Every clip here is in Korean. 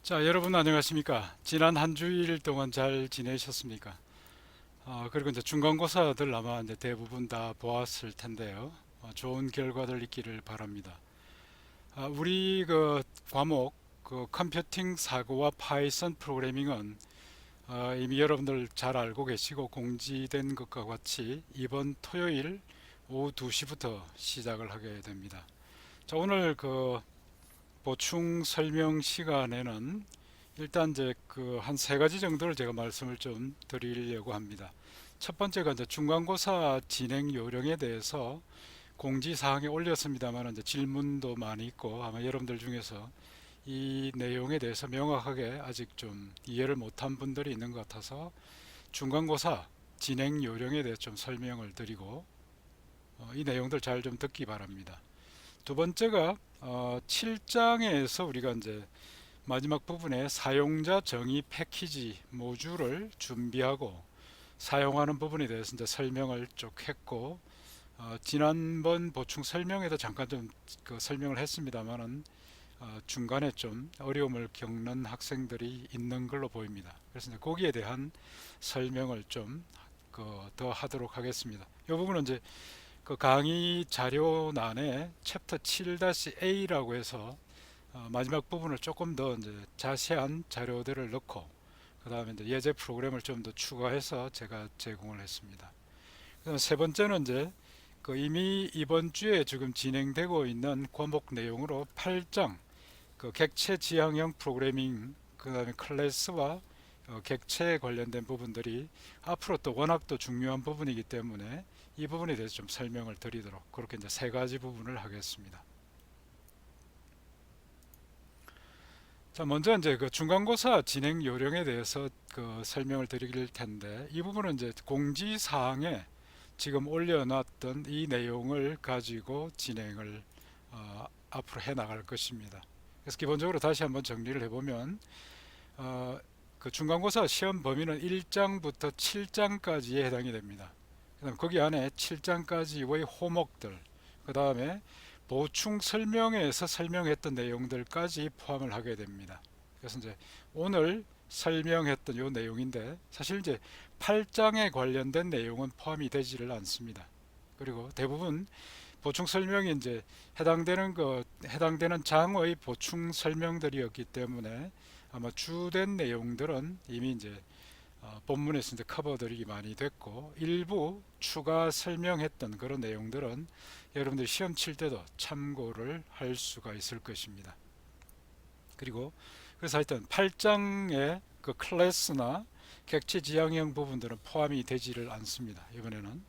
자, 여러분 안녕하십니까? 지난 한 주일 동안 잘 지내셨습니까? 그리고 이제 중간고사들 아마 이제 대부분 다 보았을 텐데요. 좋은 결과들 있기를 바랍니다. 우리 그 과목 그 컴퓨팅 사고와 파이썬 프로그래밍은 이미 여러분들 잘 알고 계시고 공지된 것과 같이 이번 토요일 오후 2시부터 시작을 하게 됩니다. 자, 오늘 그 보충 설명 시간에는 일단 이제 그 한 세 가지 정도를 제가 말씀을 좀 드리려고 합니다. 첫 번째가 이제 중간고사 진행 요령에 대해서 공지사항에 올렸습니다만 이제 질문도 많이 있고 아마 여러분들 중에서 이 내용에 대해서 명확하게 아직 좀 이해를 못한 분들이 있는 것 같아서 중간고사 진행 요령에 대해 좀 설명을 드리고 이 내용들 잘 좀 듣기 바랍니다. 두 번째가 7장에서 우리가 이제 마지막 부분에 사용자 정의 패키지 모듈을 준비하고 사용하는 부분에 대해서 이제 설명을 쭉 했고 지난번 보충 설명에도 잠깐 좀 그 설명을 했습니다만은 중간에 좀 어려움을 겪는 학생들이 있는 걸로 보입니다. 그래서 이제 거기에 대한 설명을 좀 더 하도록 하겠습니다. 이 부분은 이제 그 강의 자료란에 챕터 7-A라고 해서 마지막 부분을 조금 더 이제 자세한 자료들을 넣고 그 다음에 이제 예제 프로그램을 좀 더 추가해서 제가 제공을 했습니다. 그다음 세 번째는 이제 그 이미 이번 주에 지금 진행되고 있는 과목 내용으로 8장 그 객체 지향형 프로그래밍 그 다음에 클래스와 객체에 관련된 부분들이 앞으로 또 워낙 또 중요한 부분이기 때문에 이 부분에 대해서 좀 설명을 드리도록 그렇게 이제 세 가지 부분을 하겠습니다. 자, 먼저 이제 그 중간고사 진행 요령에 대해서 그 설명을 드릴 텐데 이 부분은 이제 공지사항에 지금 올려놨던 이 내용을 가지고 진행을 앞으로 해 나갈 것입니다. 그래서 기본적으로 다시 한번 정리를 해보면 어, 그 중간고사 시험 범위는 1장부터 7장까지에 해당이 됩니다. 그다음 거기 안에 7장까지의 호목들, 그 다음에 보충 설명에서 설명했던 내용들까지 포함을 하게 됩니다. 그래서 이제 오늘 설명했던 요 내용인데 사실 이제 8장에 관련된 내용은 포함이 되지를 않습니다. 그리고 대부분 보충 설명이 이제 해당되는 장의 보충 설명들이었기 때문에 아마 주된 내용들은 이미 이제 본문에서 이제 커버들이 많이 됐고 일부 추가 설명했던 그런 내용들은 여러분들 시험 칠 때도 참고를 할 수가 있을 것입니다. 그리고 그래서 하여튼 8장의 그 클래스나 객체 지향형 부분들은 포함이 되지를 않습니다. 이번에는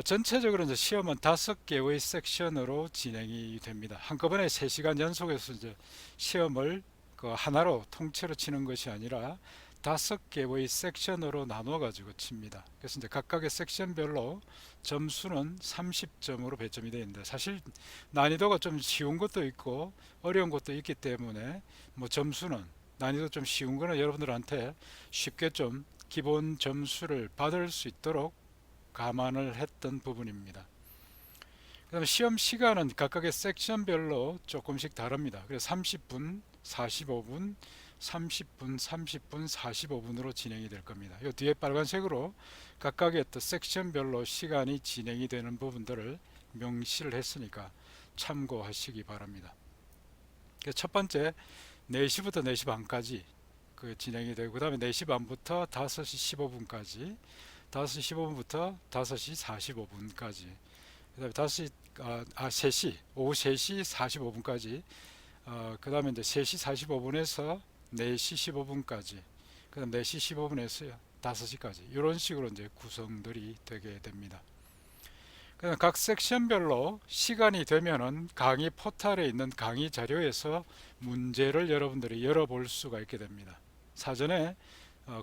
전체적으로 이제 시험은 5개의 섹션으로 진행이 됩니다. 한꺼번에 3시간 연속해서 이제 시험을 그 하나로 통째로 치는 것이 아니라 5개의 섹션으로 나눠 가지고 칩니다. 그래서 이제 각각의 섹션별로 점수는 30점으로 배점이 되어 있는데 사실 난이도가 좀 쉬운 것도 있고 어려운 것도 있기 때문에 뭐 점수는 난이도 좀 쉬운 거는 여러분들한테 쉽게 좀 기본 점수를 받을 수 있도록 감안을 했던 부분입니다. 그다음에 시험 시간은 각각의 섹션별로 조금씩 다릅니다. 그래서 30분, 45분, 30분, 30분, 45분으로 진행이 될 겁니다. 이 뒤에 빨간색으로 각각의 또 섹션별로 시간이 진행이 되는 부분들을 명시를 했으니까 참고하시기 바랍니다. 첫 번째 4시부터 4시 반까지 그 진행이 되고 그다음에 4시 반부터 5시 15분까지 5시 15분부터 5시 45분까지 그다음에 3시 오후 3시 45분까지 그다음에 이제 3시 45분에서 4시 15분까지 그다음 4시 15분에서 5시까지 이런 식으로 이제 구성들이 되게 됩니다. 그다음 각 섹션별로 시간이 되면은 강의 포탈에 있는 강의 자료에서 문제를 여러분들이 열어볼 수가 있게 됩니다. 사전에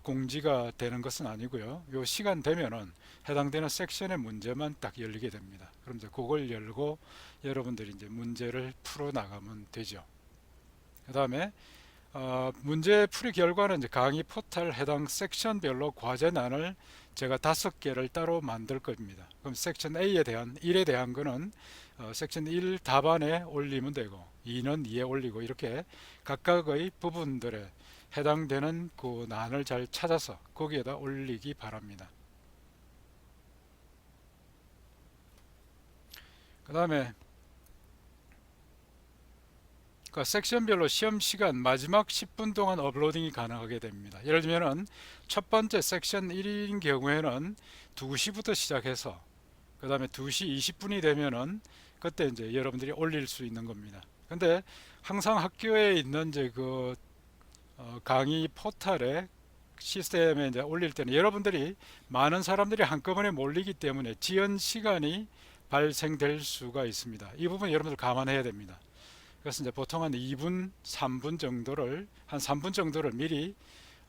공지가 되는 것은 아니고요. 요 시간 되면은 해당되는 섹션의 문제만 딱 열리게 됩니다. 그럼 이제 그걸 열고 여러분들이 이제 문제를 풀어 나가면 되죠. 그 다음에 문제 풀이 결과는 이제 강의 포탈 해당 섹션별로 과제난을 제가 5개를 따로 만들 겁니다. 그럼 섹션 A에 대한 1에 대한 거는 섹션 1 답안에 올리면 되고 2는 2에 올리고 이렇게 각각의 부분들에 해당되는 그 난을 잘 찾아서 거기에다 올리기 바랍니다. 그 다음에 그 섹션별로 시험 시간 마지막 10분 동안 업로딩이 가능하게 됩니다. 예를 들면은 첫 번째 섹션 1인 경우에는 2시부터 시작해서 그 다음에 2시 20분이 되면은 그때 이제 여러분들이 올릴 수 있는 겁니다. 근데 항상 학교에 있는 이제 그 강의 포털에 시스템에 이제 올릴 때는 여러분들이 많은 사람들이 한꺼번에 몰리기 때문에 지연 시간이 발생될 수가 있습니다. 이 부분 여러분들 감안해야 됩니다. 그래서 이제 보통 한 2분, 3분 정도를 한 3분 정도를 미리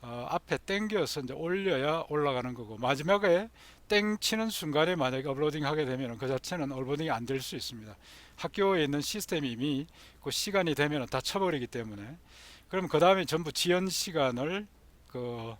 앞에 땡겨서 이제 올려야 올라가는 거고 마지막에 땡 치는 순간에 만약에 업로딩 하게 되면 그 자체는 업로딩이 안 될 수 있습니다. 학교에 있는 시스템이 이미 그 시간이 되면 다 쳐버리기 때문에 그럼 그 다음에 전부 지연 시간을 그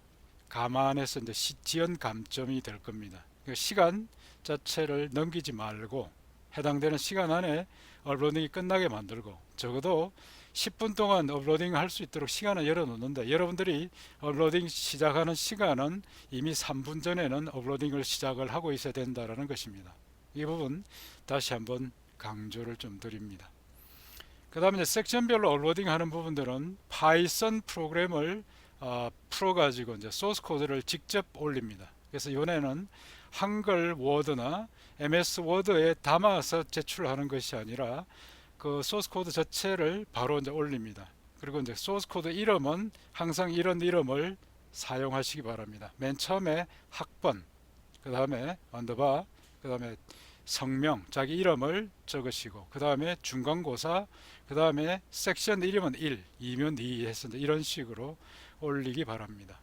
감안해서 이제 지연 감점이 될 겁니다. 그 시간 자체를 넘기지 말고 해당되는 시간 안에 업로딩이 끝나게 만들고 적어도 10분 동안 업로딩 할 수 있도록 시간을 열어놓는데 여러분들이 업로딩 시작하는 시간은 이미 3분 전에는 업로딩을 시작을 하고 있어야 된다는 것입니다. 이 부분 다시 한번 강조를 좀 드립니다. 그 다음에 섹션별로 업로딩 하는 부분들은 파이썬 프로그램을 풀어가지고 이제 소스 코드를 직접 올립니다. 그래서 이번에는 한글 워드나 MS 워드에 담아서 제출하는 것이 아니라 그 소스 코드 자체를 바로 이제 올립니다. 그리고 이제 소스 코드 이름은 항상 이런 이름을 사용하시기 바랍니다. 맨 처음에 학번, 그 다음에 언더바, 그 다음에 성명, 자기 이름을 적으시고 그 다음에 중간고사, 그 다음에 섹션 1이면 1, 2면 2 해서 이런 식으로 올리기 바랍니다.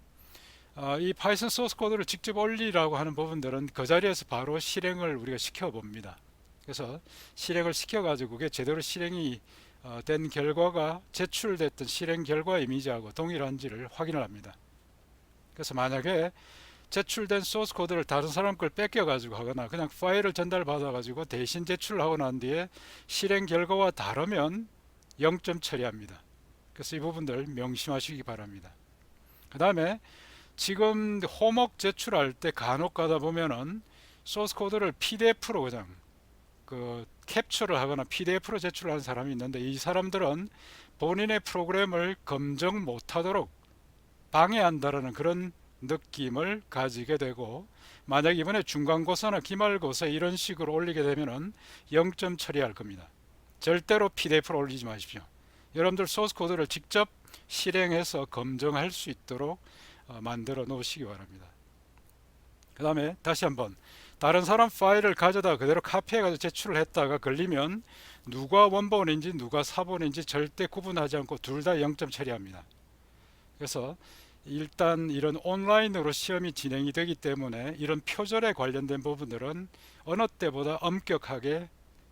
이 파이썬 소스 코드를 직접 올리라고 하는 부분들은 그 자리에서 바로 실행을 우리가 시켜봅니다. 그래서 실행을 시켜가지고 그게 제대로 실행이 된 결과가 제출됐던 실행 결과 이미지하고 동일한지를 확인을 합니다. 그래서 만약에 제출된 소스 코드를 다른 사람 걸 뺏겨가지고 하거나 그냥 파일을 전달받아가지고 대신 제출하고 난 뒤에 실행 결과와 다르면 0점 처리합니다. 그래서 이 부분들 명심하시기 바랍니다. 그 다음에 지금 호목 제출할 때 간혹 가다 보면은 소스 코드를 PDF로 그냥 그 캡처를 하거나 PDF로 제출하는 사람이 있는데 이 사람들은 본인의 프로그램을 검증 못하도록 방해한다라는 그런 느낌을 가지게 되고 만약 이번에 중간고사나 기말고사 이런 식으로 올리게 되면은 0점 처리할 겁니다. 절대로 PDF로 올리지 마십시오. 여러분들 소스 코드를 직접 실행해서 검증할 수 있도록 만들어 놓으시기 바랍니다. 그 다음에 다시 한번 다른 사람 파일을 가져다 그대로 카피해가지고 제출을 했다가 걸리면 누가 원본인지 누가 사본인지 절대 구분하지 않고 둘 다 0점 처리합니다. 그래서 일단 이런 온라인으로 시험이 진행이 되기 때문에 이런 표절에 관련된 부분들은 어느 때보다 엄격하게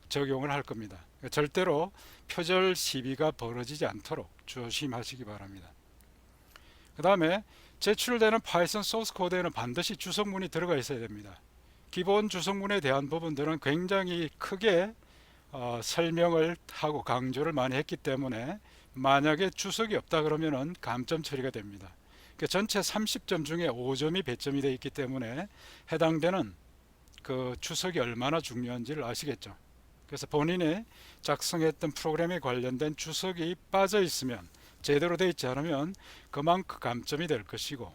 적용을 할 겁니다. 절대로 표절 시비가 벌어지지 않도록 조심하시기 바랍니다. 그 다음에 제출되는 파이썬 소스 코드에는 반드시 주석문이 들어가 있어야 됩니다. 기본 주석문에 대한 부분들은 굉장히 크게 설명을 하고 강조를 많이 했기 때문에 만약에 주석이 없다 그러면은 감점 처리가 됩니다. 전체 30점 중에 5점이 배점이 되어 있기 때문에 해당되는 그 주석이 얼마나 중요한지를 아시겠죠. 그래서 본인이 작성했던 프로그램에 관련된 주석이 빠져 있으면 제대로 되어 있지 않으면 그만큼 감점이 될 것이고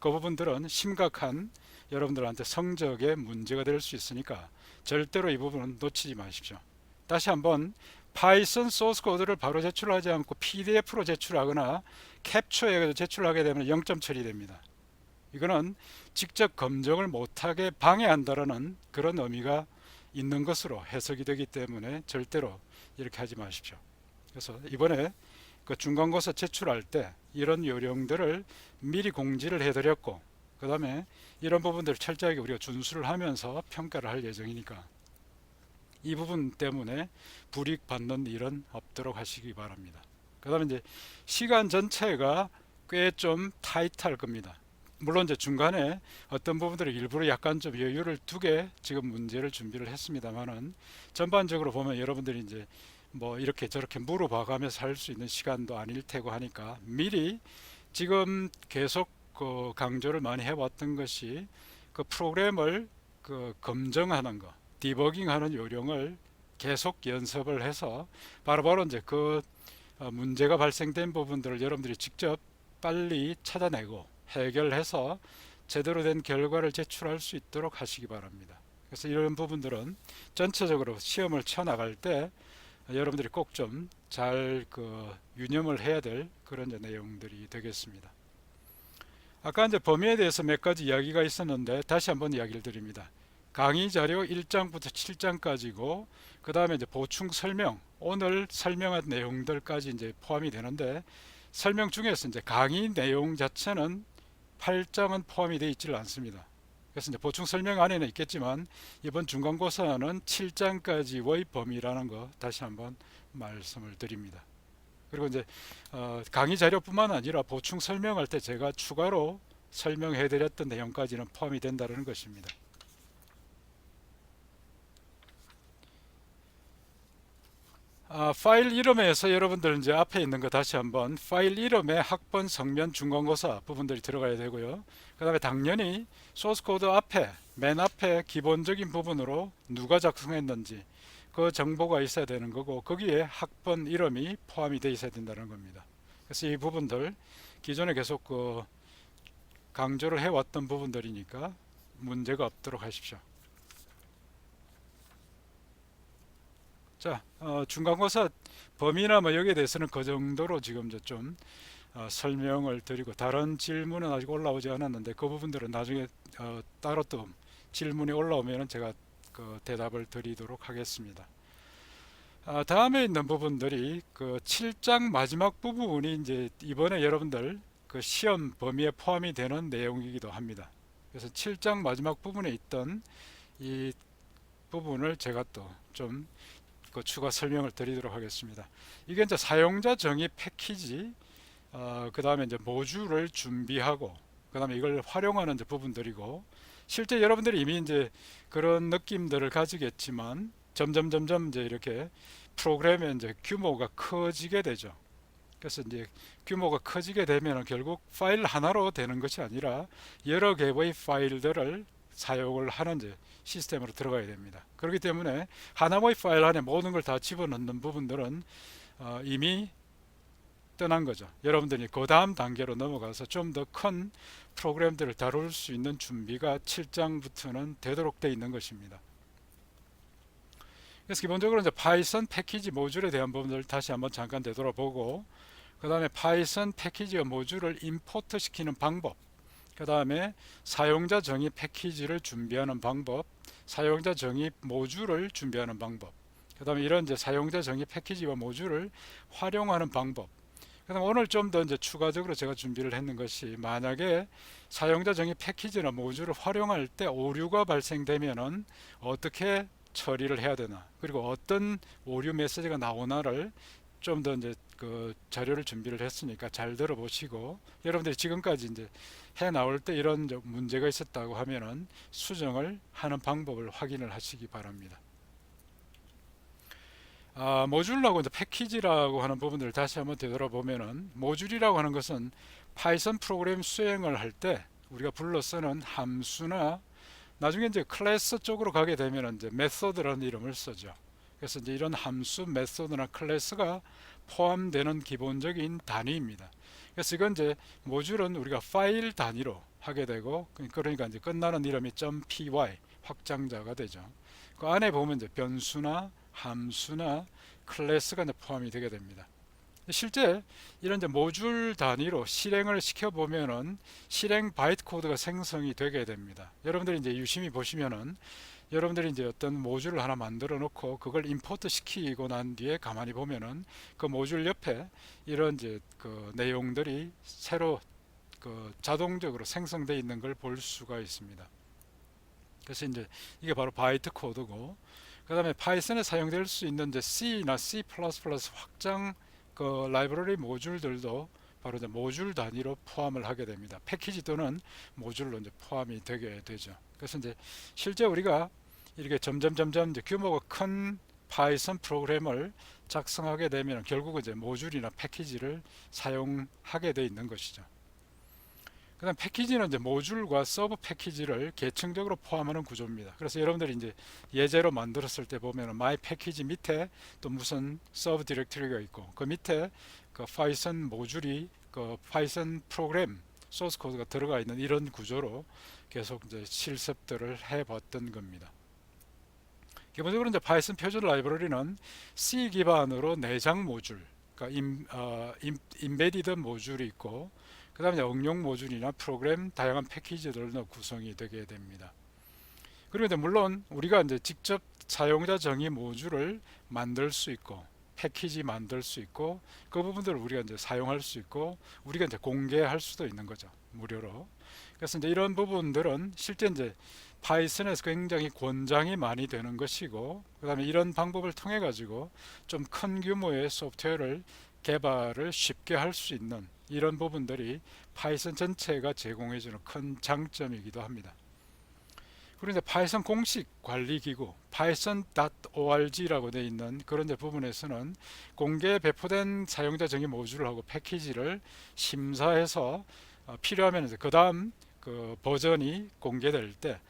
그 부분들은 심각한 여러분들한테 성적에 문제가 될 수 있으니까 절대로 이 부분은 놓치지 마십시오. 다시 한번 파이썬 소스 코드를 바로 제출하지 않고 PDF로 제출하거나 캡처해서 제출하게 되면 0점 처리됩니다. 이거는 직접 검증을 못하게 방해한다는 그런 의미가 있는 것으로 해석이 되기 때문에 절대로 이렇게 하지 마십시오. 그래서 이번에 그 중간고사 제출할 때 이런 요령들을 미리 공지를 해드렸고 그 다음에 이런 부분들을 철저하게 우리가 준수를 하면서 평가를 할 예정이니까 이 부분 때문에 불이익 받는 일은 없도록 하시기 바랍니다. 그 다음에 이제 시간 전체가 꽤 좀 타이트할 겁니다. 물론 이제 중간에 어떤 부분들을 일부러 약간 좀 여유를 두게 지금 문제를 준비를 했습니다만은, 전반적으로 보면 여러분들이 이제 뭐 이렇게 저렇게 물어봐가면서 할 수 있는 시간도 아닐 테고 하니까, 미리 지금 계속 그 강조를 많이 해왔던 것이 그 프로그램을 그 검증하는 거, 디버깅하는 요령을 계속 연습을 해서 바로바로 이제 그 문제가 발생된 부분들을 여러분들이 직접 빨리 찾아내고 해결해서 제대로 된 결과를 제출할 수 있도록 하시기 바랍니다. 그래서 이런 부분들은 전체적으로 시험을 쳐나갈 때 여러분들이 꼭 좀 잘 그 유념을 해야 될 그런 내용들이 되겠습니다. 아까 이제 범위에 대해서 몇 가지 이야기가 있었는데 다시 한번 이야기를 드립니다. 강의 자료 1장부터 7장까지고, 그 다음에 이제 보충 설명, 오늘 설명한 내용들까지 이제 포함이 되는데, 설명 중에서 이제 강의 내용 자체는 8장은 포함이 되어 있지를 않습니다. 그래서 이제 보충 설명 안에는 있겠지만 이번 중간고사는 7장까지의 범위라는 거 다시 한번 말씀을 드립니다. 그리고 이제 강의 자료뿐만 아니라 보충 설명할 때 제가 추가로 설명해 드렸던 내용까지는 포함이 된다는 것입니다. 파일 이름에서 여러분들 이제 앞에 있는 거 다시 한번, 파일 이름에 학번, 성면, 중간고사 부분들이 들어가야 되고요. 그 다음에 당연히 소스 코드 앞에, 맨 앞에 기본적인 부분으로 누가 작성했는지 그 정보가 있어야 되는 거고, 거기에 학번 이름이 포함이 되어 있어야 된다는 겁니다. 그래서 이 부분들 기존에 계속 그 강조를 해왔던 부분들이니까 문제가 없도록 하십시오. 자, 중간고사 범위나 뭐 여기에 대해서는 그 정도로 지금 좀 설명을 드리고, 다른 질문은 아직 올라오지 않았는데 그 부분들은 나중에 따로 또 질문이 올라오면 제가 그 대답을 드리도록 하겠습니다. 다음에 있는 부분들이 그 7장 마지막 부분이 이제 이번에 여러분들 그 시험 범위에 포함이 되는 내용이기도 합니다. 그래서 7장 마지막 부분에 있던 이 부분을 제가 또좀 그 추가 설명을 드리도록 하겠습니다. 이게 이제 사용자 정의 패키지, 그 다음에 이제 모듈을 준비하고, 그 다음에 이걸 활용하는 이제 부분들이고, 실제 여러분들이 이미 이제 그런 느낌들을 가지겠지만 점점 이제 이렇게 프로그램의 이제 규모가 커지게 되죠. 그래서 이제 규모가 커지게 되면 결국 파일 하나로 되는 것이 아니라 여러 개의 파일들을 사용을 하는 이제 시스템으로 들어가야 됩니다. 그렇기 때문에 하나의 파일 안에 모든 걸 다 집어넣는 부분들은 이미 떠난 거죠. 여러분들이 그 다음 단계로 넘어가서 좀 더 큰 프로그램들을 다룰 수 있는 준비가 7장부터는 되도록 되어 있는 것입니다. 그래서 기본적으로 이제 파이썬 패키지 모듈에 대한 부분을 다시 한번 잠깐 되돌아보고, 그 다음에 파이썬 패키지와 모듈을 임포트 시키는 방법, 그 다음에 사용자 정의 패키지를 준비하는 방법, 사용자 정의 모듈을 준비하는 방법, 그 다음에 이런 이제 사용자 정의 패키지와 모듈을 활용하는 방법, 그 다음에 오늘 좀 더 이제 추가적으로 제가 준비를 했는 것이, 만약에 사용자 정의 패키지나 모듈을 활용할 때 오류가 발생되면은 어떻게 처리를 해야 되나, 그리고 어떤 오류 메시지가 나오나를 좀 더 이제 그 자료를 준비를 했으니까 잘 들어보시고, 여러분들이 지금까지 이제 해 나올 때 이런 문제가 있었다고 하면은 수정을 하는 방법을 확인을 하시기 바랍니다. 모듈하고 이제 패키지라고 하는 부분들을 다시 한번 되돌아보면은, 모듈이라고 하는 것은 파이썬 프로그램 수행을 할 때 우리가 불러 쓰는 함수나, 나중에 이제 클래스 쪽으로 가게 되면 이제 메소드라는 이름을 쓰죠. 그래서 이제 이런 함수, 메소드나 클래스가 포함되는 기본적인 단위입니다. 그래서 이건 이제 모듈은 우리가 파일 단위로 하게 되고, 그러니까 이제 끝나는 이름이 .py 확장자가 되죠. 그 안에 보면 이제 변수나 함수나 클래스가 이제 포함이 되게 됩니다. 실제 이런 이제 모듈 단위로 실행을 시켜 보면은 실행 바이트 코드가 생성이 되게 됩니다. 여러분들이 이제 유심히 보시면은, 여러분들이 이제 어떤 모듈을 하나 만들어 놓고 그걸 임포트 시키고 난 뒤에 가만히 보면은 그 모듈 옆에 이런 이제 그 내용들이 새로 그 자동적으로 생성되어 있는 걸 볼 수가 있습니다. 그래서 이제 이게 바로 바이트 코드고, 그 다음에 파이썬에 사용될 수 있는 이제 C나 C++ 확장 그 라이브러리 모듈들도 바로 이제 모듈 단위로 포함을 하게 됩니다. 패키지 또는 모듈로 이제 포함이 되게 되죠. 그래서 이제 실제 우리가 이렇게 점점 이제 규모가 큰 파이썬 프로그램을 작성하게 되면 결국은 이제 모듈이나 패키지를 사용하게 돼 있는 것이죠. 그다음 패키지는 이제 모듈과 서브 패키지를 계층적으로 포함하는 구조입니다. 그래서 여러분들이 이제 예제로 만들었을 때 보면 my 패키지 밑에 또 무슨 서브 디렉터리가 있고 그 밑에 그 파이썬 모듈이 그 파이썬 프로그램 소스 코드가 들어가 있는 이런 구조로 계속 이제 실습들을 해봤던 겁니다. 기본적으로 이제 파이썬 표준 라이브러리는 C 기반으로 내장 모듈, 그러니까 임베디드 모듈이 있고 그 다음에 응용 모듈이나 프로그램 다양한 패키지들로 구성이 되게 됩니다. 그리고 이제 물론 우리가 이제 직접 사용자 정의 모듈을 만들 수 있고 패키지 만들 수 있고 그 부분들을 우리가 이제 사용할 수 있고 우리가 이제 공개할 수도 있는 거죠, 무료로. 그래서 이제 이런 부분들은 실제 이제 파이썬에서 굉장히 권장이 많이 되는 것이고 그 다음에 이런 방법을 통해 가지고 좀 큰 규모의 소프트웨어를 개발을 쉽게 할 수 있는 이런 부분들이 파이썬 전체가 제공해주는 큰 장점이기도 합니다. 그리고 이제 파이썬 공식 관리 기구 python.org라고 되어 있는 그런 부분에서는 공개 배포된 사용자 정의 모듈하고 패키지를 심사해서 필요하면 그 다음 그 버전이 공개될 때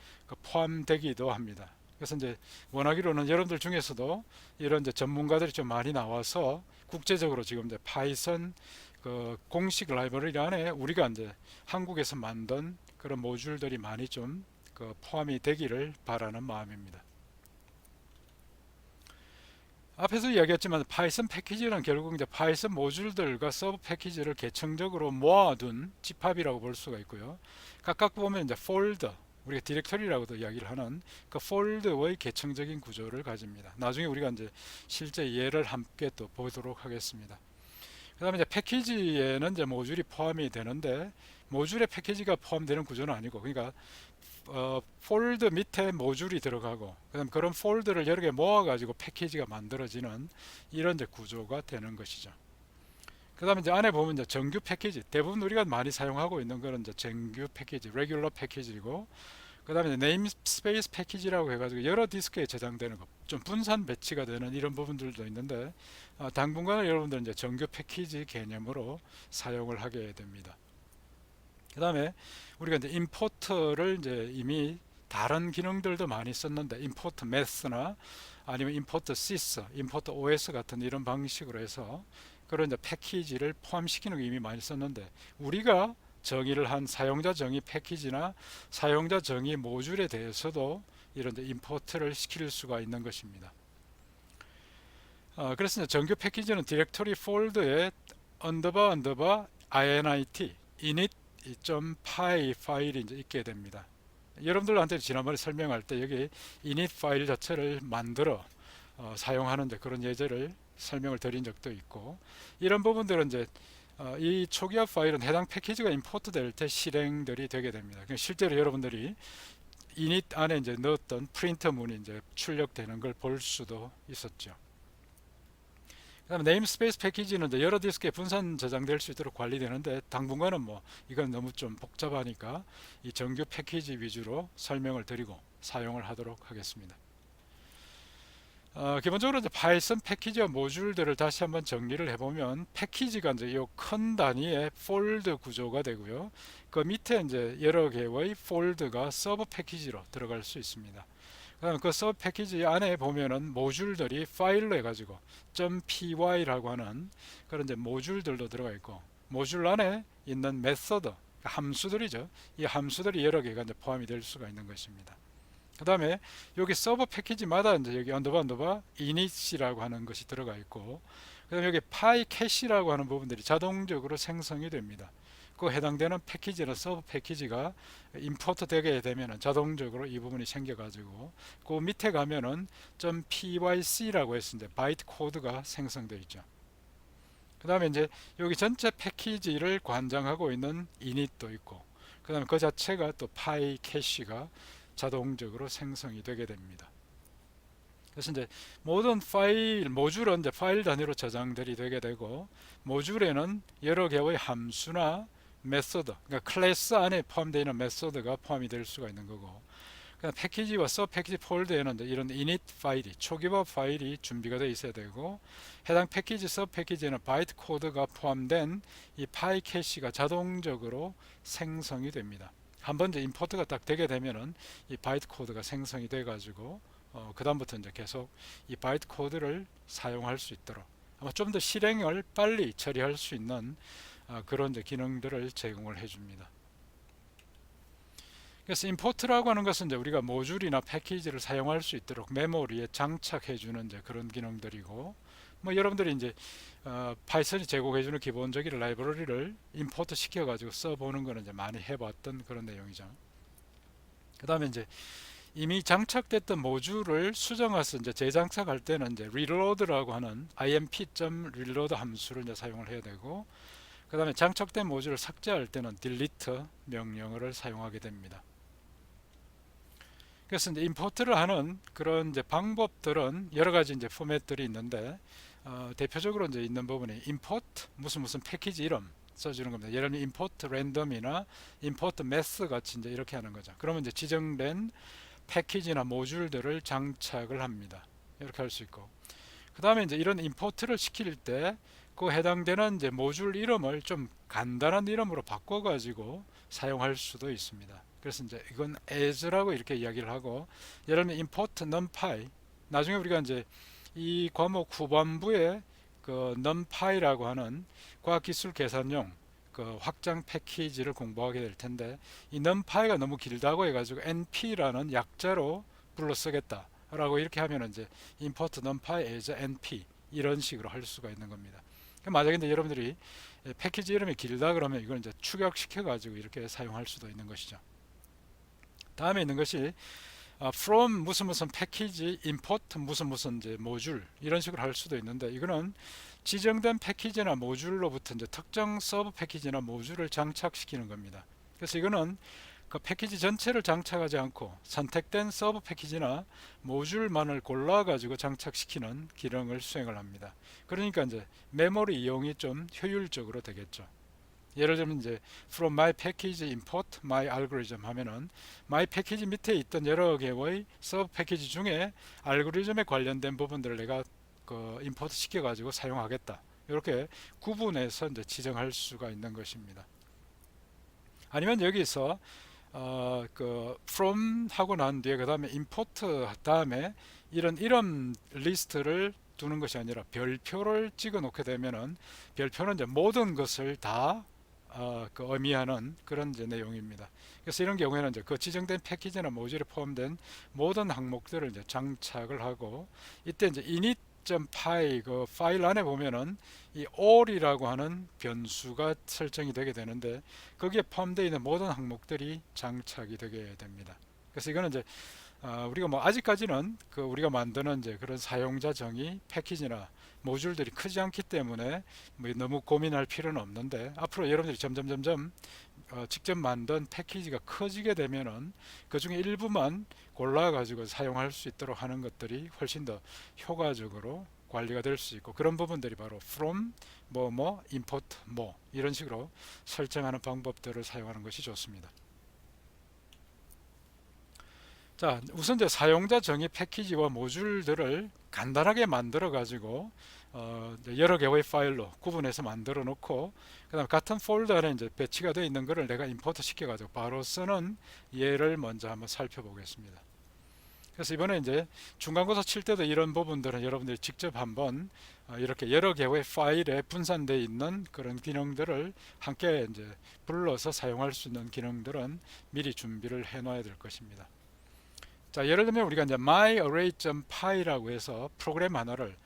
포함되기도 합니다. 그래서 이제 원하기로는 여러분들 중에서도 이런 이제 전문가들이 좀 많이 나와서 국제적으로 지금 이제 파이썬 그 공식 라이브러리 안에 우리가 이제 한국에서 만든 그런 모듈들이 많이 좀 그 포함이 되기를 바라는 마음입니다. 앞에서 이야기했지만 파이썬 패키지는 결국 이제 파이썬 모듈들과 서브 패키지를 계층적으로 모아둔 집합이라고 볼 수가 있고요. 각각 보면 이제 폴더, 우리가 디렉터리라고도 이야기를 하는 그 폴더의 계층적인 구조를 가집니다. 나중에 우리가 이제 실제 예를 함께 또 보도록 하겠습니다. 그 다음에 이제 패키지에는 이제 모듈이 포함이 되는데 모듈에 패키지가 포함되는 구조는 아니고 그러니까 폴더 밑에 모듈이 들어가고 그다음 그런 폴더를 여러 개 모아 가지고 패키지가 만들어지는 이런 이제 구조가 되는 것이죠. 그다음에 이제 안에 보면 이제 정규 패키지 대부분 우리가 많이 사용하고 있는 그런 이제 정규 패키지, 레귤러 패키지고 그다음에 네임스페이스 패키지라고 해가지고 여러 디스크에 저장되는 것, 좀 분산 배치가 되는 이런 부분들도 있는데 당분간은 여러분들은 이제 정규 패키지 개념으로 사용을 하게 됩니다. 그다음에 우리가 이제 임포트를 이제 이미 다른 기능들도 많이 썼는데 임포트 매스나 아니면 임포트 시스, 임포트 OS 같은 이런 방식으로 해서 그런 이제 패키지를 포함시키는 거 이미 많이 썼는데 우리가 정의를 한 사용자 정의 패키지나 사용자 정의 모듈에 대해서도 이런 이제 임포트를 시킬 수가 있는 것입니다. 그래서 이제 정규 패키지는 디렉토리 폴더에 언더바 init init.py 파일이 이제 있게 됩니다. 여러분들한테 지난번에 설명할 때 여기 init 파일 자체를 만들어 사용하는 그런 예제를 설명을 드린 적도 있고 이런 부분들은 이제 이 초기화 파일은 해당 패키지가 임포트 될 때 실행들이 되게 됩니다. 실제로 여러분들이 init 안에 이제 넣었던 프린터 문이 이제 출력되는 걸 볼 수도 있었죠. 그다음에 네임스페이스 패키지는 이제 여러 디스크에 분산 저장될 수 있도록 관리되는데 당분간은 뭐 이건 너무 좀 복잡하니까 이 정규 패키지 위주로 설명을 드리고 사용을 하도록 하겠습니다. 기본적으로 이제 파이썬 패키지와 모듈들을 다시 한번 정리를 해보면 패키지가 이제 이 큰 단위의 폴더 구조가 되고요. 그 밑에 이제 여러 개의 폴더가 서브 패키지로 들어갈 수 있습니다. 그다음에 그 서브 패키지 안에 보면은 모듈들이 파일로 해가지고 .py라고 하는 그런 이제 모듈들도 들어가 있고 모듈 안에 있는 메서드 함수들이죠. 이 함수들이 여러 개가 이제 포함이 될 수가 있는 것입니다. 그 다음에 여기 서버 패키지마다 이제 여기 언더바 init이라고 하는 것이 들어가 있고 그 다음에 여기 pycache라고 하는 부분들이 자동적으로 생성이 됩니다. 그 해당되는 패키지나 서브 패키지가 임포트 되게 되면 자동적으로 이 부분이 생겨 가지고 그 밑에 가면은 .pyc라고 해서 이제 바이트 코드가 생성되어 있죠. 그 다음에 이제 여기 전체 패키지를 관장하고 있는 init도 있고 그 다음에 그 자체가 또 pycache가 자동적으로 생성이 되게 됩니다. 그래서 이제 모든 파일, 모듈은 이제 파일 단위로 저장들이 되게 되고, 모듈에는 여러 개의 함수나 메소드, 그러니까 클래스 안에 포함되어 있는 메소드가 포함이 될 수가 있는 거고, 그다음 패키지와 서브 패키지 폴더에는 이제 이런 init 파일이, 초기화 파일이 준비가 되어 있어야 되고, 해당 패키지, 서브 패키지에는 바이트 코드가 포함된 이 파일 캐시가 자동적으로 생성이 됩니다. 한번 이제 임포트가 딱 되게 되면은 이 바이트 코드가 생성이 돼 가지고 그다음부터 이제 계속 이 바이트 코드를 사용할 수 있도록, 아마 좀 더 실행을 빨리 처리할 수 있는 그런 이제 기능들을 제공을 해줍니다. 그래서 임포트라고 하는 것은 이제 우리가 모듈이나 패키지를 사용할 수 있도록 메모리에 장착해 주는 이제 그런 기능들이고, 뭐 여러분들이 이제 파이썬이 제공해 주는 기본적인 라이브러리를 임포트 시켜 가지고 써 보는 거는 이제 많이 해봤던 그런 내용이죠. 그 다음에 이제 이미 장착됐던 모듈을 수정해서 이제 재장착할 때는 이제 reload라고 하는 imp.reload 함수를 이제 사용을 해야 되고, 그 다음에 장착된 모듈을 삭제할 때는 delete 명령어를 사용하게 됩니다. 그래서 이제 임포트를 하는 그런 이제 방법들은 여러 가지 이제 포맷들이 있는데, 대표적으로 이제 있는 부분이 import 무슨 패키지 이름 써주는 겁니다. 예를 들면 import random이나 import math 같이 이제 이렇게 하는 거죠. 그러면 이제 지정된 패키지나 모듈들을 장착을 합니다. 이렇게 할 수 있고, 그 다음에 이제 이런 임포트를 시킬 때 그 해당되는 이제 모듈 이름을 좀 간단한 이름으로 바꿔가지고 사용할 수도 있습니다. 그래서 이제 이건 as라고 이렇게 이야기를 하고, 예를 들면 import numpy, 나중에 우리가 이제 이 과목 후반부에 그 numpy라고 하는 과학기술 계산용 그 확장 패키지를 공부하게 될 텐데, 이 numpy가 너무 길다고 해가지고 np라는 약자로 불러 쓰겠다 라고 이렇게 하면 이제 import numpy as np 이런 식으로 할 수가 있는 겁니다. 만약에 이제 여러분들이 패키지 이름이 길다 그러면 이걸 이제 축약시켜 가지고 이렇게 사용할 수도 있는 것이죠. 다음에 있는 것이 from 무슨 패키지 import 무슨 이제 모듈 이런 식으로 할 수도 있는데, 이거는 지정된 패키지나 모듈로부터 이제 특정 서브 패키지나 모듈을 장착시키는 겁니다. 그래서 이거는 그 패키지 전체를 장착하지 않고 선택된 서브 패키지나 모듈만을 골라 가지고 장착시키는 기능을 수행을 합니다. 그러니까 이제 메모리 이용이 좀 효율적으로 되겠죠. 예를 들면 이제 from my package import my algorithm 하면은 my package 밑에 있던 여러 개의 서브 패키지 중에 알고리즘에 관련된 부분들을 내가 그 임포트 시켜 가지고 사용하겠다, 이렇게 구분해서 이제 지정할 수가 있는 것입니다. 아니면 여기서 그 from 하고 난 뒤에 그 다음에 import 다음에 이런 이름 리스트를 두는 것이 아니라 별표를 찍어 놓게 되면은, 별표는 이제 모든 것을 다 그 의미하는 그런 이제 내용입니다. 그래서 이런 경우에는 이제 그 지정된 패키지나 모듈에 포함된 모든 항목들을 이제 장착을 하고, 이때 이제 init.py 그 파일 안에 보면은 이 all이라고 하는 변수가 설정이 되게 되는데, 거기에 포함되어 있는 모든 항목들이 장착이 되게 됩니다. 그래서 이거는 이제 우리가 뭐 아직까지는 그 우리가 만드는 이제 그런 사용자 정의 패키지나 모듈들이 크지 않기 때문에 뭐 너무 고민할 필요는 없는데, 앞으로 여러분들이 점점 직접 만든 패키지가 커지게 되면은 그 중에 일부만 골라 가지고 사용할 수 있도록 하는 것들이 훨씬 더 효과적으로 관리가 될 수 있고, 그런 부분들이 바로 from import 이런 식으로 설정하는 방법들을 사용하는 것이 좋습니다. 자, 우선 이제 사용자 정의 패키지와 모듈들을 간단하게 만들어 가지고 여러 개의 파일로 구분해서 만들어 놓고, 그다음 같은 폴더 안에 이제 배치가 되어 있는 것을 내가 임포트 시켜 가지고 바로 쓰는 예를 먼저 한번 살펴보겠습니다. 그래서 이번에 이제 중간고사 칠 때도 이런 부분들은 여러분들이 직접 한번 이렇게 여러 개의 파일에 분산되어 있는 그런 기능들을 함께 이제 불러서 사용할 수 있는 기능들은 미리 준비를 해 놔야 될 것입니다. 자, 예를 들면 우리가 이제 myArray.py라고 해서 프로그램 하나를,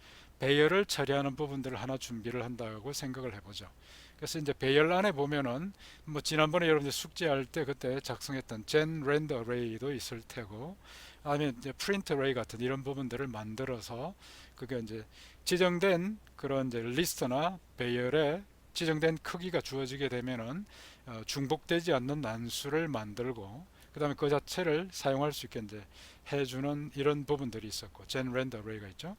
배열을 처리하는 부분들을 하나 준비를 한다고 생각을 해보죠. 그래서 이제 배열 안에 보면은 뭐 지난번에 여러분들 숙제할 때 그때 작성했던 gen rand array도 있을 테고, 아니면 이제 print array 같은 이런 부분들을 만들어서 그게 이제 지정된 그런 이제 리스트나 배열에 지정된 크기가 주어지게 되면은 중복되지 않는 난수를 만들고, 그 다음에 그 자체를 사용할 수 있게 이제 해주는 이런 부분들이 있었고, generate array가 있죠.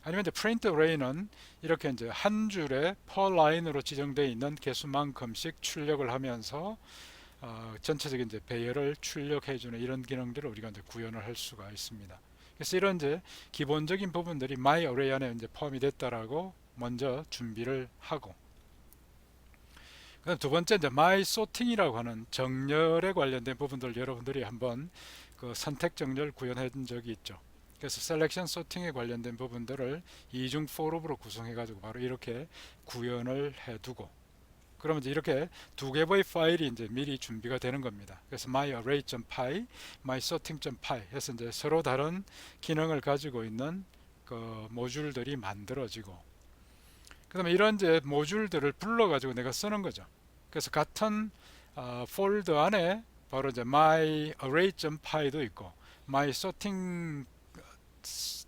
아니면 이제 print array는 이렇게 이제 한 줄에 per line으로 지정되어 있는 개수만큼씩 출력을 하면서 전체적인 이제 배열을 출력해주는 이런 기능들을 우리가 이제 구현을 할 수가 있습니다. 그래서 이런 이제 기본적인 부분들이 my array 안에 이제 포함이 됐다라고 먼저 준비를 하고, 그다음 두 번째 이제 my sorting이라고 하는 정렬에 관련된 부분들 여러분들이 한번 그 선택 정렬 구현해 준 적이 있죠. 그래서 셀렉션 소팅에 관련된 부분들을 이중 for으로 구성해 가지고 바로 이렇게 구현을 해 두고, 그러면 이제 이렇게 두 개의 파일이 이제 미리 준비가 되는 겁니다. 그래서 myarray.py, mysorting.py 해서 이제 서로 다른 기능을 가지고 있는 그 모듈들이 만들어지고, 그다음에 이런 이제 모듈들을 불러 가지고 내가 쓰는 거죠. 그래서 같은 폴더 안에 바로 이제 myarray.py도 있고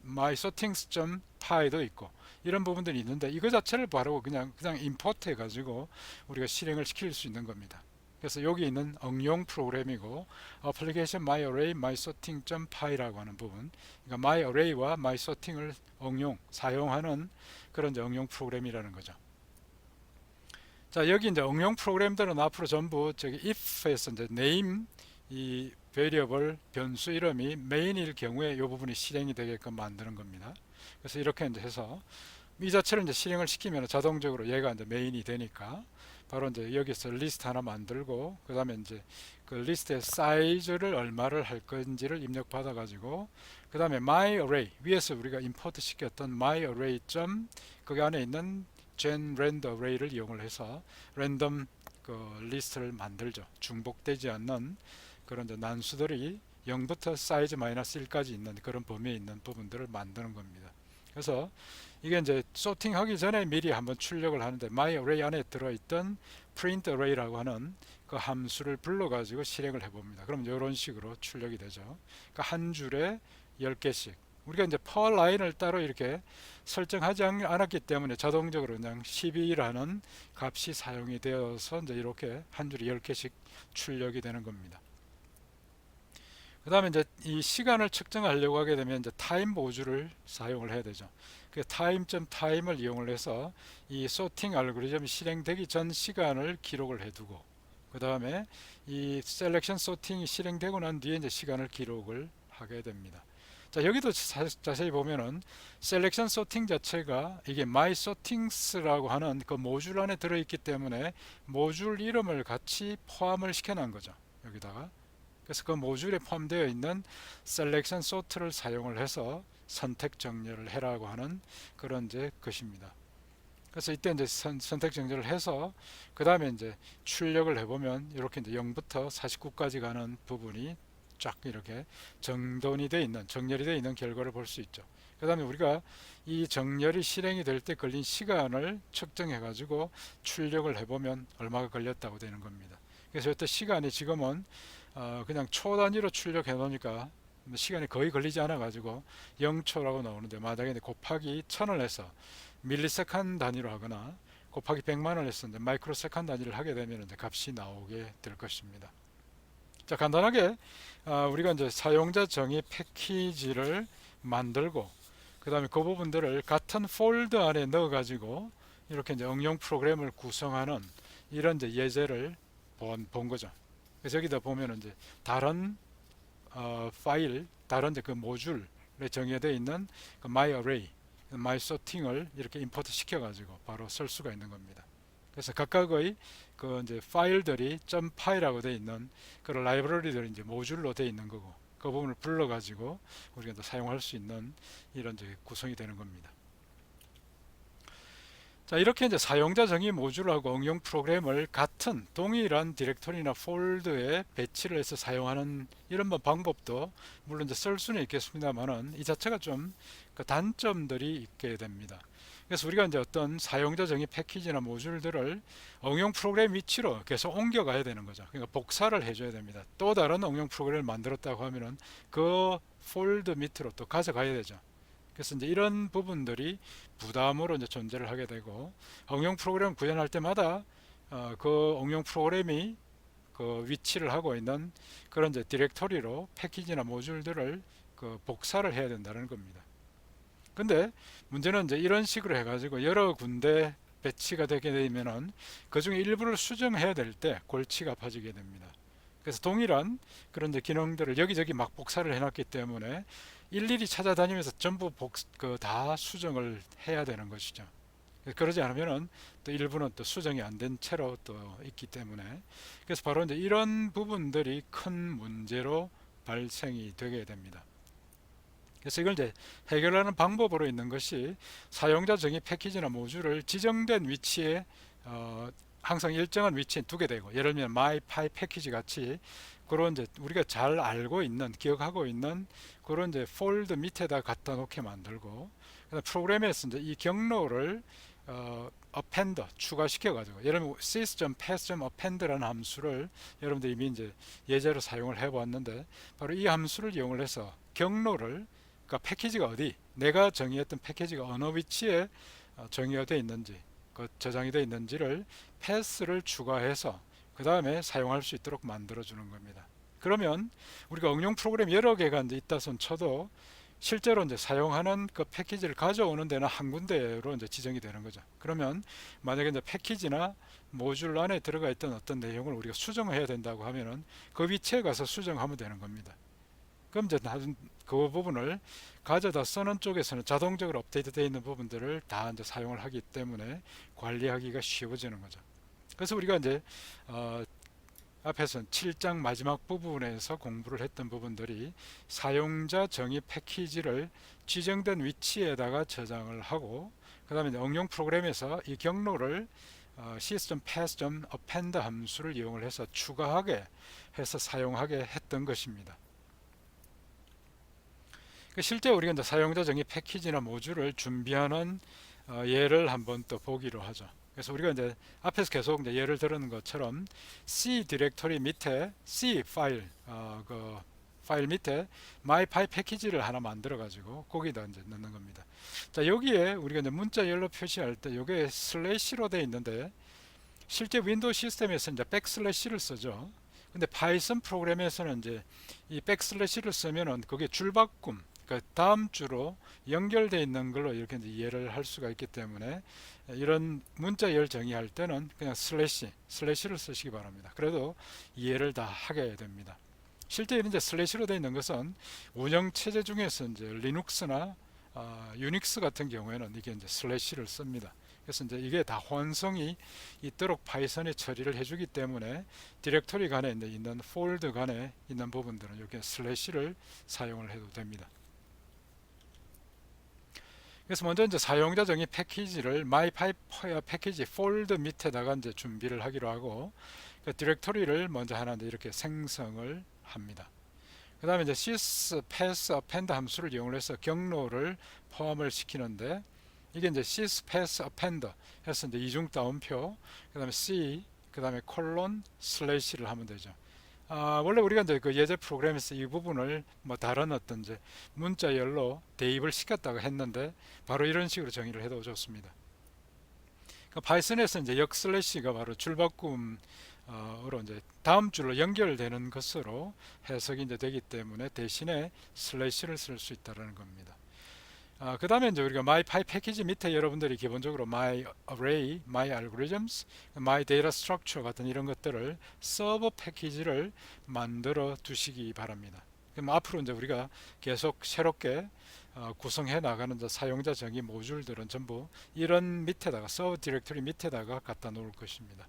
mysortings.py도 있고 이런 부분들이 있는데, 이거 자체를 바로 그냥 임포트 해가지고 우리가 실행을 시킬 수 있는 겁니다. 그래서 여기 있는 응용 프로그램이고 application myarray mysorting.py라고 하는 부분, 그러니까 myarray와 mysorting을 사용하는 그런 이제 응용 프로그램이라는 거죠. 자, 여기 이제 응용 프로그램들은 앞으로 전부 저기 if에서 이제 name 이 variable 변수 이름이 main일 경우에 이 부분이 실행이 되게끔 만드는 겁니다. 그래서 이렇게 이제 해서 이 자체를 이제 실행을 시키면 자동적으로 얘가 이제 메인이 되니까 바로 이제 여기서 리스트 하나 만들고, 그 다음에 이제 그 리스트의 사이즈를 얼마를 할 건지를 입력받아 가지고, 그 다음에 myArray 위에서 우리가 임포트 시켰던 myArray 거기 안에 있는 genRandArray를 이용을 해서 랜덤 그 리스트를 만들죠. 중복되지 않는 그런 이제 난수들이 0부터 사이즈 마이너스 1까지 있는 그런 범위에 있는 부분들을 만드는 겁니다. 그래서 이게 이제 소팅하기 전에 미리 한번 출력을 하는데, myArray 안에 들어있던 printArray라고 하는 그 함수를 불러가지고 실행을 해봅니다. 그럼 이런 식으로 출력이 되죠. 그러니까 한 줄에 10개씩. 우리가 이제 per line을 따로 이렇게 설정하지 않았기 때문에 자동적으로 그냥 12라는 값이 사용이 되어서 이제 이렇게 한 줄에 10개씩 출력이 되는 겁니다. 그 다음에 이제 이 시간을 측정하려고 하게 되면 이제 타임 모듈을 사용을 해야 되죠. 그 타임을 이용을 해서 이 소팅 알고리즘이 실행되기 전 시간을 기록을 해두고, 그 다음에 이 셀렉션 소팅이 실행되고 난 뒤에 이제 시간을 기록을 하게 됩니다. 자, 여기도 자세히 보면은 셀렉션 소팅 자체가 이게 my sortings라고 하는 그 모듈 안에 들어있기 때문에 모듈 이름을 같이 포함을 시켜놓은 거죠. 여기다가. 그래서 그 모듈에 포함되어 있는 셀렉션 소트를 사용을 해서 선택 정렬을 해라고 하는 그런 이제 것입니다. 그래서 이때 이제 선택 정렬을 해서 그 다음에 이제 출력을 해보면 이렇게 이제 0부터 49까지 가는 부분이 쫙 이렇게 정렬이 되어 있는 결과를 볼 수 있죠. 그 다음에 우리가 이 정렬이 실행이 될 때 걸린 시간을 측정해 가지고 출력을 해보면 얼마가 걸렸다고 되는 겁니다. 그래서 이때 시간이 지금은 그냥 초 단위로 출력해 놓으니까 시간이 거의 걸리지 않아 가지고 0초라고 나오는데, 만약에 곱하기 1000을 해서 밀리세컨 단위로 하거나 곱하기 100만을 해서 마이크로세컨 단위를 하게 되면 이제 값이 나오게 될 것입니다. 자, 간단하게 우리가 이제 사용자 정의 패키지를 만들고, 그 다음에 그 부분들을 같은 폴더 안에 넣어 가지고 이렇게 이제 응용 프로그램을 구성하는 이런 이제 예제를 본 거죠. 그래서 여기다 보면 이제 다른 파일, 다른 이제 그 모듈에 정의되어 있는 그 myArray, mysorting을 이렇게 임포트 시켜가지고 바로 쓸 수가 있는 겁니다. 그래서 각각의 그 이제 파일들이 .py라고 되어 있는 그런 라이브러리들이 이제 모듈로 되어 있는 거고, 그 부분을 불러가지고 우리가 또 사용할 수 있는 이런 이제 구성이 되는 겁니다. 자, 이렇게 이제 사용자 정의 모듈하고 응용 프로그램을 같은 동일한 디렉토리나 폴더에 배치를 해서 사용하는 이런 방법도 물론 이제 쓸 수는 있겠습니다만은 이 자체가 좀 그 단점들이 있게 됩니다. 그래서 우리가 이제 어떤 사용자 정의 패키지나 모듈들을 응용 프로그램 위치로 계속 옮겨가야 되는 거죠. 그러니까 복사를 해줘야 됩니다. 또 다른 응용 프로그램을 만들었다고 하면은 그 폴더 밑으로 또 가져가야 되죠. 그래서 이제 이런 부분들이 부담으로 이제 존재를 하게 되고, 응용 프로그램 구현할 때마다 그 응용 프로그램이 그 위치를 하고 있는 그런 이제 디렉토리로 패키지나 모듈들을 그 복사를 해야 된다는 겁니다. 근데 문제는 이제 이런 식으로 해가지고 여러 군데 배치가 되게 되면은 그 중에 일부를 수정해야 될 때 골치가 아파지게 됩니다. 그래서 동일한 그런 이제 기능들을 여기저기 막 복사를 해놨기 때문에 일일이 찾아다니면서 전부 다 수정을 해야 되는 것이죠. 그러지 않으면은 또 일부는 또 수정이 안 된 채로 또 있기 때문에 그래서 바로 이제 이런 부분들이 큰 문제로 발생이 되게 됩니다. 그래서 이걸 이제 해결하는 방법으로 있는 것이 사용자 정의 패키지나 모듈을 지정된 위치에 항상 일정한 위치에 두게 되고, 예를 들면 마이파이 패키지 같이 그런 이제 우리가 잘 알고 있는 기억하고 있는 그런 이제 폴더 밑에다 갖다 놓게 만들고, 프로그램에서 이제 이 경로를 append 추가시켜 가지고, 예를 들면 sys.pass.append라는 함수를 여러분들 이미 이제 예제로 사용을 해 보았는데, 바로 이 함수를 이용을 해서 경로를, 그러니까 패키지가 어디, 내가 정의했던 패키지가 어느 위치에 정의가 되어 있는지, 그 저장이 되어 있는지를 패스를 추가해서 그 다음에 사용할 수 있도록 만들어 주는 겁니다. 그러면 우리가 응용 프로그램 여러 개가 이제 있다 손 쳐도 실제로 이제 사용하는 그 패키지를 가져오는 데는 한 군데로 이제 지정이 되는 거죠. 그러면 만약에 이제 패키지나 모듈 안에 들어가 있던 어떤 내용을 우리가 수정을 해야 된다고 하면은 그 위치에 가서 수정하면 되는 겁니다. 그럼 이제 그 부분을 가져다 쓰는 쪽에서는 자동적으로 업데이트 되어 있는 부분들을 다 이제 사용을 하기 때문에 관리하기가 쉬워지는 거죠. 그래서 우리가 이제 앞에서 7장 마지막 부분에서 공부를 했던 부분들이 사용자 정의 패키지를 지정된 위치에다가 저장을 하고, 그 다음에 응용 프로그램에서 이 경로를 sys.pass.append 함수를 이용을 해서 추가하게 해서 사용하게 했던 것입니다. 실제 우리가 이제 사용자 정의 패키지나 모듈을 준비하는 예를 한번 또 보기로 하죠. 그래서 우리가 이제 앞에서 계속 이제 예를 들은 것처럼 C 디렉토리 밑에 C 파일 그 파일 밑에 마이파이 패키지를 하나 만들어 가지고 거기다 이제 넣는 겁니다. 자, 여기에 우리가 이제 문자열로 표시할 때 이게 슬래시로 되어 있는데 실제 윈도우 시스템에서 이제 백슬래시를 쓰죠. 근데 파이썬 프로그램에서는 이제 이 백슬래시를 쓰면은 그게 줄바꿈, 그러니까 다음 주로 연결되어 있는 걸로 이렇게 이제 이해를 할 수가 있기 때문에 이런 문자열 정의할 때는 그냥 슬래시를 쓰시기 바랍니다. 그래도 이해를 다 하게 됩니다. 실제 이제 슬래시로 되어 있는 것은 운영체제 중에서 이제 리눅스나 유닉스 같은 경우에는 이게 이제 슬래시를 씁니다. 그래서 이제 이게 다 혼성이 있도록 파이썬이 처리를 해주기 때문에 디렉토리 간에 있는 폴더 간에 있는 부분들은 이렇게 슬래시를 사용을 해도 됩니다. 그래서 먼저 이제 사용자 정의 패키지를 마이파이 패키지 폴더 밑에다가 이제 준비를 하기로 하고, 그 디렉토리를 먼저 하나 이렇게 생성을 합니다. 그 다음에 이제 sys pass append 함수를 이용을 해서 경로를 포함을 시키는데, 이게 이제 sys pass append 해서 이제 이중 따옴표, 그 다음에 c, 그 다음에 콜론 슬래시를 하면 되죠. 원래 우리가 이제 그 예제 프로그램에서 이 부분을 뭐 다른 어떤 이제 문자열로 대입을 시켰다고 했는데 바로 이런 식으로 정의를 해도 좋습니다. 그 파이썬에서 이제 역 슬래시가 바로 줄바꿈으로 이제 다음 줄로 연결되는 것으로 해석이 이제 되기 때문에 대신에 슬래시를 쓸 수 있다는 겁니다. 그 다음에 이제 우리가 마이파이 패키지 밑에 여러분들이 기본적으로 my array, my algorithms, my data structure 같은 이런 것들을 서버 패키지를 만들어 두시기 바랍니다. 그럼 앞으로 이제 우리가 계속 새롭게 구성해 나가는 사용자 정의 모듈들은 전부 이런 밑에다가 서버 디렉토리 밑에다가 갖다 놓을 것입니다.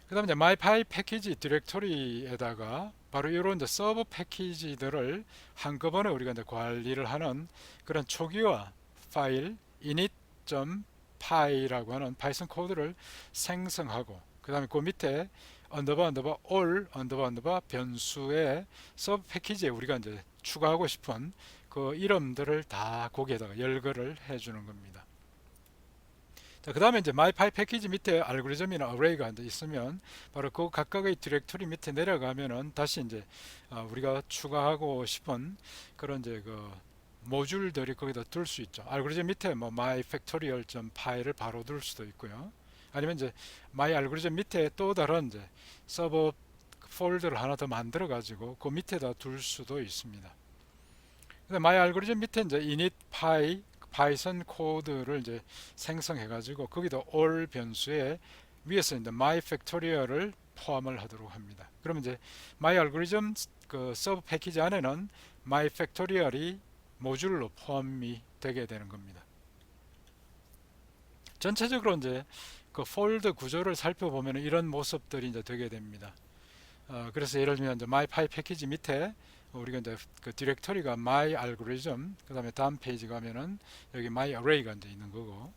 그 다음에 이제 마이파이 패키지 디렉토리에다가 바로 이런 이제 서버 패키지들을 한꺼번에 우리가 이제 관리를 하는 그런 초기화 파일 init.py라고 하는 파이썬 코드를 생성하고, 그 다음에 그 밑에 언더바 all 언더바 변수의 서브 패키지에 우리가 이제 추가하고 싶은 그 이름들을 다 거기에다가 열거를 해주는 겁니다. 자, 그 다음에 이제 마이파이 패키지 밑에 알고리즘이나 어레이가 이제 있으면 바로 그 각각의 디렉토리 밑에 내려가면은 다시 이제 우리가 추가하고 싶은 그런 이제 그 모듈들이 거기다 둘 수 있죠. 알고리즘 밑에 뭐 myfactorial.py를 바로 둘 수도 있고요. 아니면 이제 마이 알고리즘 밑에 또 다른 이제 서버 폴더를 하나 더 만들어 가지고 그 밑에다 둘 수도 있습니다. 근데 마이 알고리즘 밑에 이제 init 파이썬 코드를 이제 생성해 가지고 거기다 all 변수에 위에서 이제 my 팩토리얼을 포함을 하도록 합니다. 그러면 이제 my 알고리즘 그 서브 패키지 안에는 my 팩토리얼이 모듈로 포함이 되게 되는 겁니다. 전체적으로 이제 그 폴더 구조를 살펴보면 이런 모습들이 이제 되게 됩니다. 그래서 예를 들면 이제 my pi 패키지 밑에 우리가 이제 그 디렉터리가 my algorithm, 그 다음에 다음 페이지 가면은 여기 my array가 이제 있는 거고,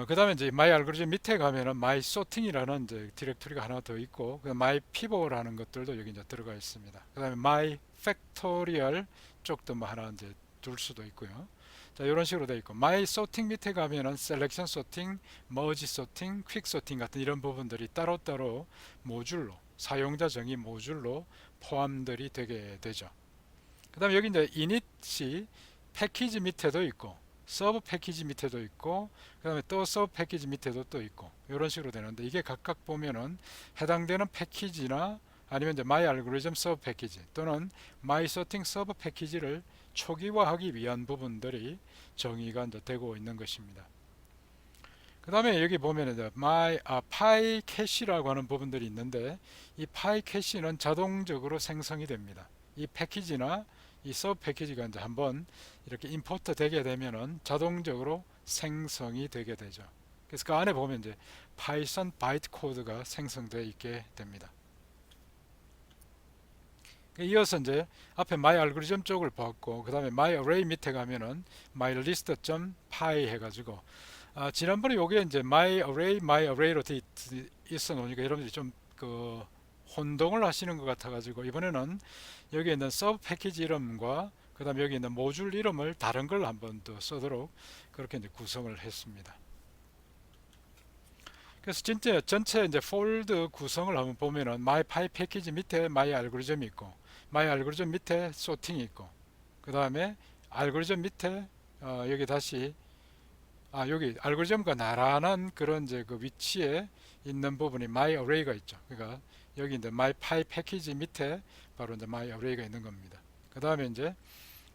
그 다음에 이제 my algorithm 밑에 가면은 my sorting이라는 이제 디렉터리가 하나 더 있고, 그 my pivot라는 것들도 여기 이제 들어가 있습니다. 그 다음에 my factorial 쪽도 뭐 하나 이제 둘 수도 있고요. 자, 이런 식으로 되어 있고, my sorting 밑에 가면은 selection sorting, merge sorting, quick sorting 같은 이런 부분들이 따로따로 모듈로, 사용자 정의 모듈로 포함들이 되게 되죠. 그 다음에 여기 이제 init이 패키지 밑에도 있고, 서브 패키지 밑에도 있고, 그 다음에 또 서브 패키지 밑에도 또 있고, 이런 식으로 되는데, 이게 각각 보면은 해당되는 패키지나 아니면 이제 my algorithm 서브 패키지 또는 my sorting 서브 패키지를 초기화하기 위한 부분들이 정의가 이제 되고 있는 것입니다. 그 다음에 여기 보면 이제 파이 캐시라고 하는 부분들이 있는데, 이 파이 캐시는 자동적으로 생성이 됩니다. 이 패키지나 이 서브 패키지가 이제 한번 이렇게 임포트 되게 되면은 자동적으로 생성이 되게 되죠. 그래서 그 안에 보면 이제 파이썬 바이트 코드가 생성되어 있게 됩니다. 이어서 이제 앞에 my 알고리즘 쪽을 봤고, 그 다음에 my array 밑에 가면은 my list.py 해가지고, 지난번에 요게 이제 my array로 돼 있어 놓으니까 여러분들이 좀 그 혼동을 하시는 것 같아 가지고, 이번에는 여기 있는 서브 패키지 이름과 그 다음에 여기 있는 모듈 이름을 다른 걸 한번 더 쓰도록 그렇게 이제 구성을 했습니다. 그래서 진짜 전체 이제 폴드 구성을 한번 보면은 my py 패키지 밑에 my 알고리즘이 있고, my 알고리즘 밑에 소팅이 있고, 그 다음에 알고리즘 밑에 여기 다시 여기 알고리즘과 나란한 그런 이제 그 위치에 있는 부분이 my array가 있죠. 그러니까 여기 이제 my py 패키지 밑에 바로 이제 my array가 있는 겁니다. 그 다음에 이제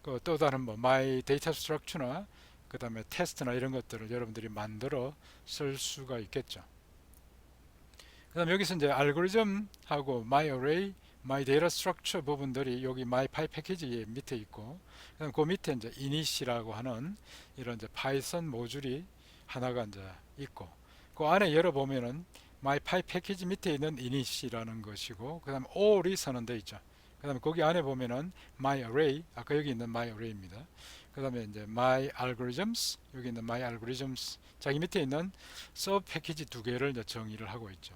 그 또 다른 뭐 my data structure나 그 다음에 테스트나 이런 것들을 여러분들이 만들어 쓸 수가 있겠죠. 그 다음에 여기서 이제 알고리즘하고 my array, my data structure 부분들이 여기 my py 패키지 밑에 있고, 그다음 그 밑에 이제 init이라고 하는 이런 이제 파이썬 모듈이 하나가 이제 있고, 그 안에 열어보면은 my py 패키지 밑에 있는 init이라는 것이고, 그 다음에 all이 선언되어 있죠. 그 다음에 거기 안에 보면은 my array, 아까 여기 있는 my array입니다. 그 다음에 이제 my algorithms, 여기 있는 my algorithms, 자기 밑에 있는 서브 패키지 두 개를 이제 정의를 하고 있죠.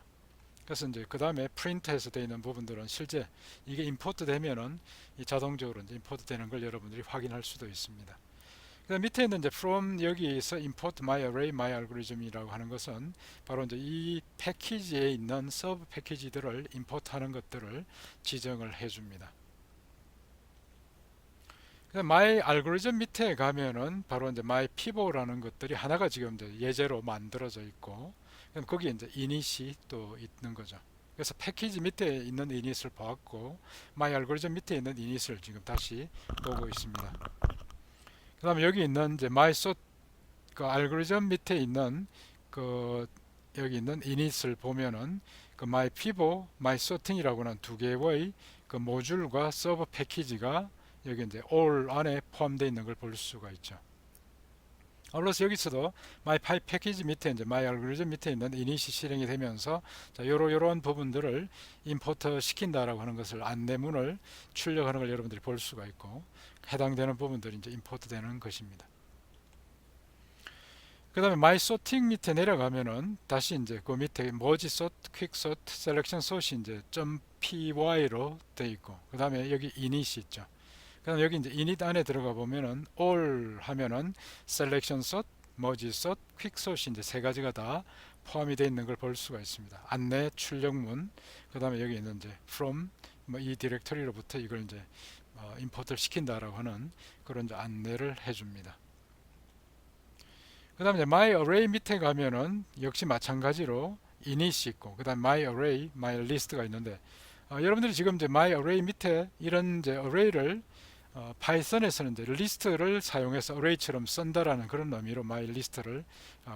그래서 이제 그 다음에 프린트해서 되어 있는 부분들은 실제 이게 임포트 되면은 이 자동적으로 이제 임포트 되는 걸 여러분들이 확인할 수도 있습니다. 그다음 밑에 있는 이제 from 여기서 import my array, my algorithm이라고 하는 것은 바로 이제 이 패키지에 있는 서브 패키지들을 임포트하는 것들을 지정을 해줍니다. my algorithm 밑에 가면은 바로 이제 my pivot라는 것들이 하나가 지금 이제 예제로 만들어져 있고, 그럼 거기에 이제 init이 또 있는 거죠. 그래서 패키지 밑에 있는 init을 보았고, my algorithm 밑에 있는 init을 지금 다시 보고 있습니다. 그 다음에 여기 있는 이제 my sort 그 알고리즘 밑에 있는 그 여기 있는 init을 보면은 그 my pivot, my sorting이라고 하는 두 개의 그 모듈과 서버 패키지가 여기 이제 all 안에 포함되어 있는 걸 볼 수가 있죠. 플러스 여기서도 my py 패키지 밑에 이제 my 알고리즘 밑에 있는 init이 실행이 되면서 자, 요런 부분들을 임포트 시킨다라고 하는 것을 안내문을 출력하는 걸 여러분들이 볼 수가 있고, 해당되는 부분들이 이제 임포트 되는 것입니다. 그 다음에 my sorting 밑에 내려가면은 다시 이제 그 밑에 merge sort, quick sort, selection sort이 이제 .py로 되어 있고, 그 다음에 여기 init이 있죠. 그럼 여기 이제 init 안에 들어가 보면은 all 하면은 selection sort, merge sort, quick sort이 이제 세 가지가 다 포함이 되어 있는 걸 볼 수가 있습니다. 안내, 출력문, 그 다음에 여기 있는 이제 from 뭐 이 디렉터리로부터 이걸 이제 임포트를 시킨다라고 하는 그런 이제 안내를 해줍니다. 그 다음에 my array 밑에 가면은 역시 마찬가지로 init이 있고, 그 다음에 my array, my list가 있는데, 여러분들이 지금 이제 my array 밑에 이런 이제 array를 파이썬에서는 이제 리스트를 사용해서 array처럼 쓴다라는 그런 의미로 my list를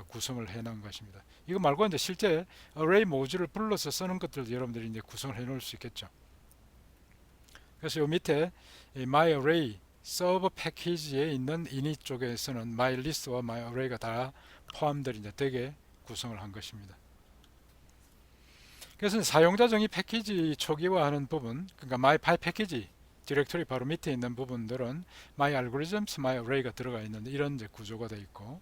구성을 해 놓은 것입니다. 이거 말고 이제 실제 array 모듈을 불러서 쓰는 것들도 여러분들이 이제 구성을 해 놓을 수 있겠죠. 그래서 요 밑에 이 my array 서버 패키지에 있는 init 쪽에서는 my list와 my array가 다 포함들이 이제 되게 구성을 한 것입니다. 그래서 사용자 정의 패키지 초기화하는 부분, 그러니까 my py 패키지 디렉토리 바로 밑에 있는 부분들은 my algorithms, my array가 들어가 있는 이런 이제 구조가 되어 있고,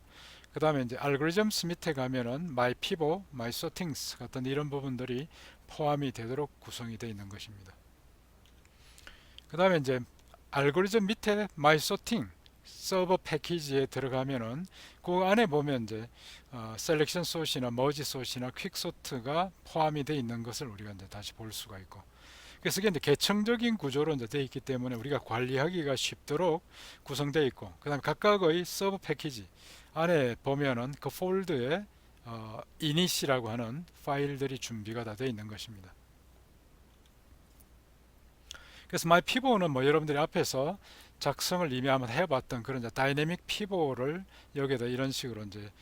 그 다음에 이제 algorithms 밑에 가면은 my pivot, my sortings 같은 이런 부분들이 포함이 되도록 구성이 되어 있는 것입니다. 그 다음에 이제 알고리즘 밑에 my sorting 서버 패키지에 들어가면은 그 안에 보면 이제 셀렉션 소시나 머지 소시나 퀵 소트가 포함이 되어 있는 것을 우리가 이제 다시 볼 수가 있고, 그래서 이게 이제 계층적인 구조로 이제 되어 있기 때문에 우리가 관리하기가 쉽도록 구성되어 있고, 그 다음에 각각의 서버 패키지 안에 보면은 그 폴더에 init이라고 하는 파일들이 준비가 다 되어 있는 것입니다. 그래서 my pivot는 뭐 여러분들이 앞에서 작성을 이미 한번 해봤던 그런 다이내믹 피봇을 여기다 이런 식으로 이제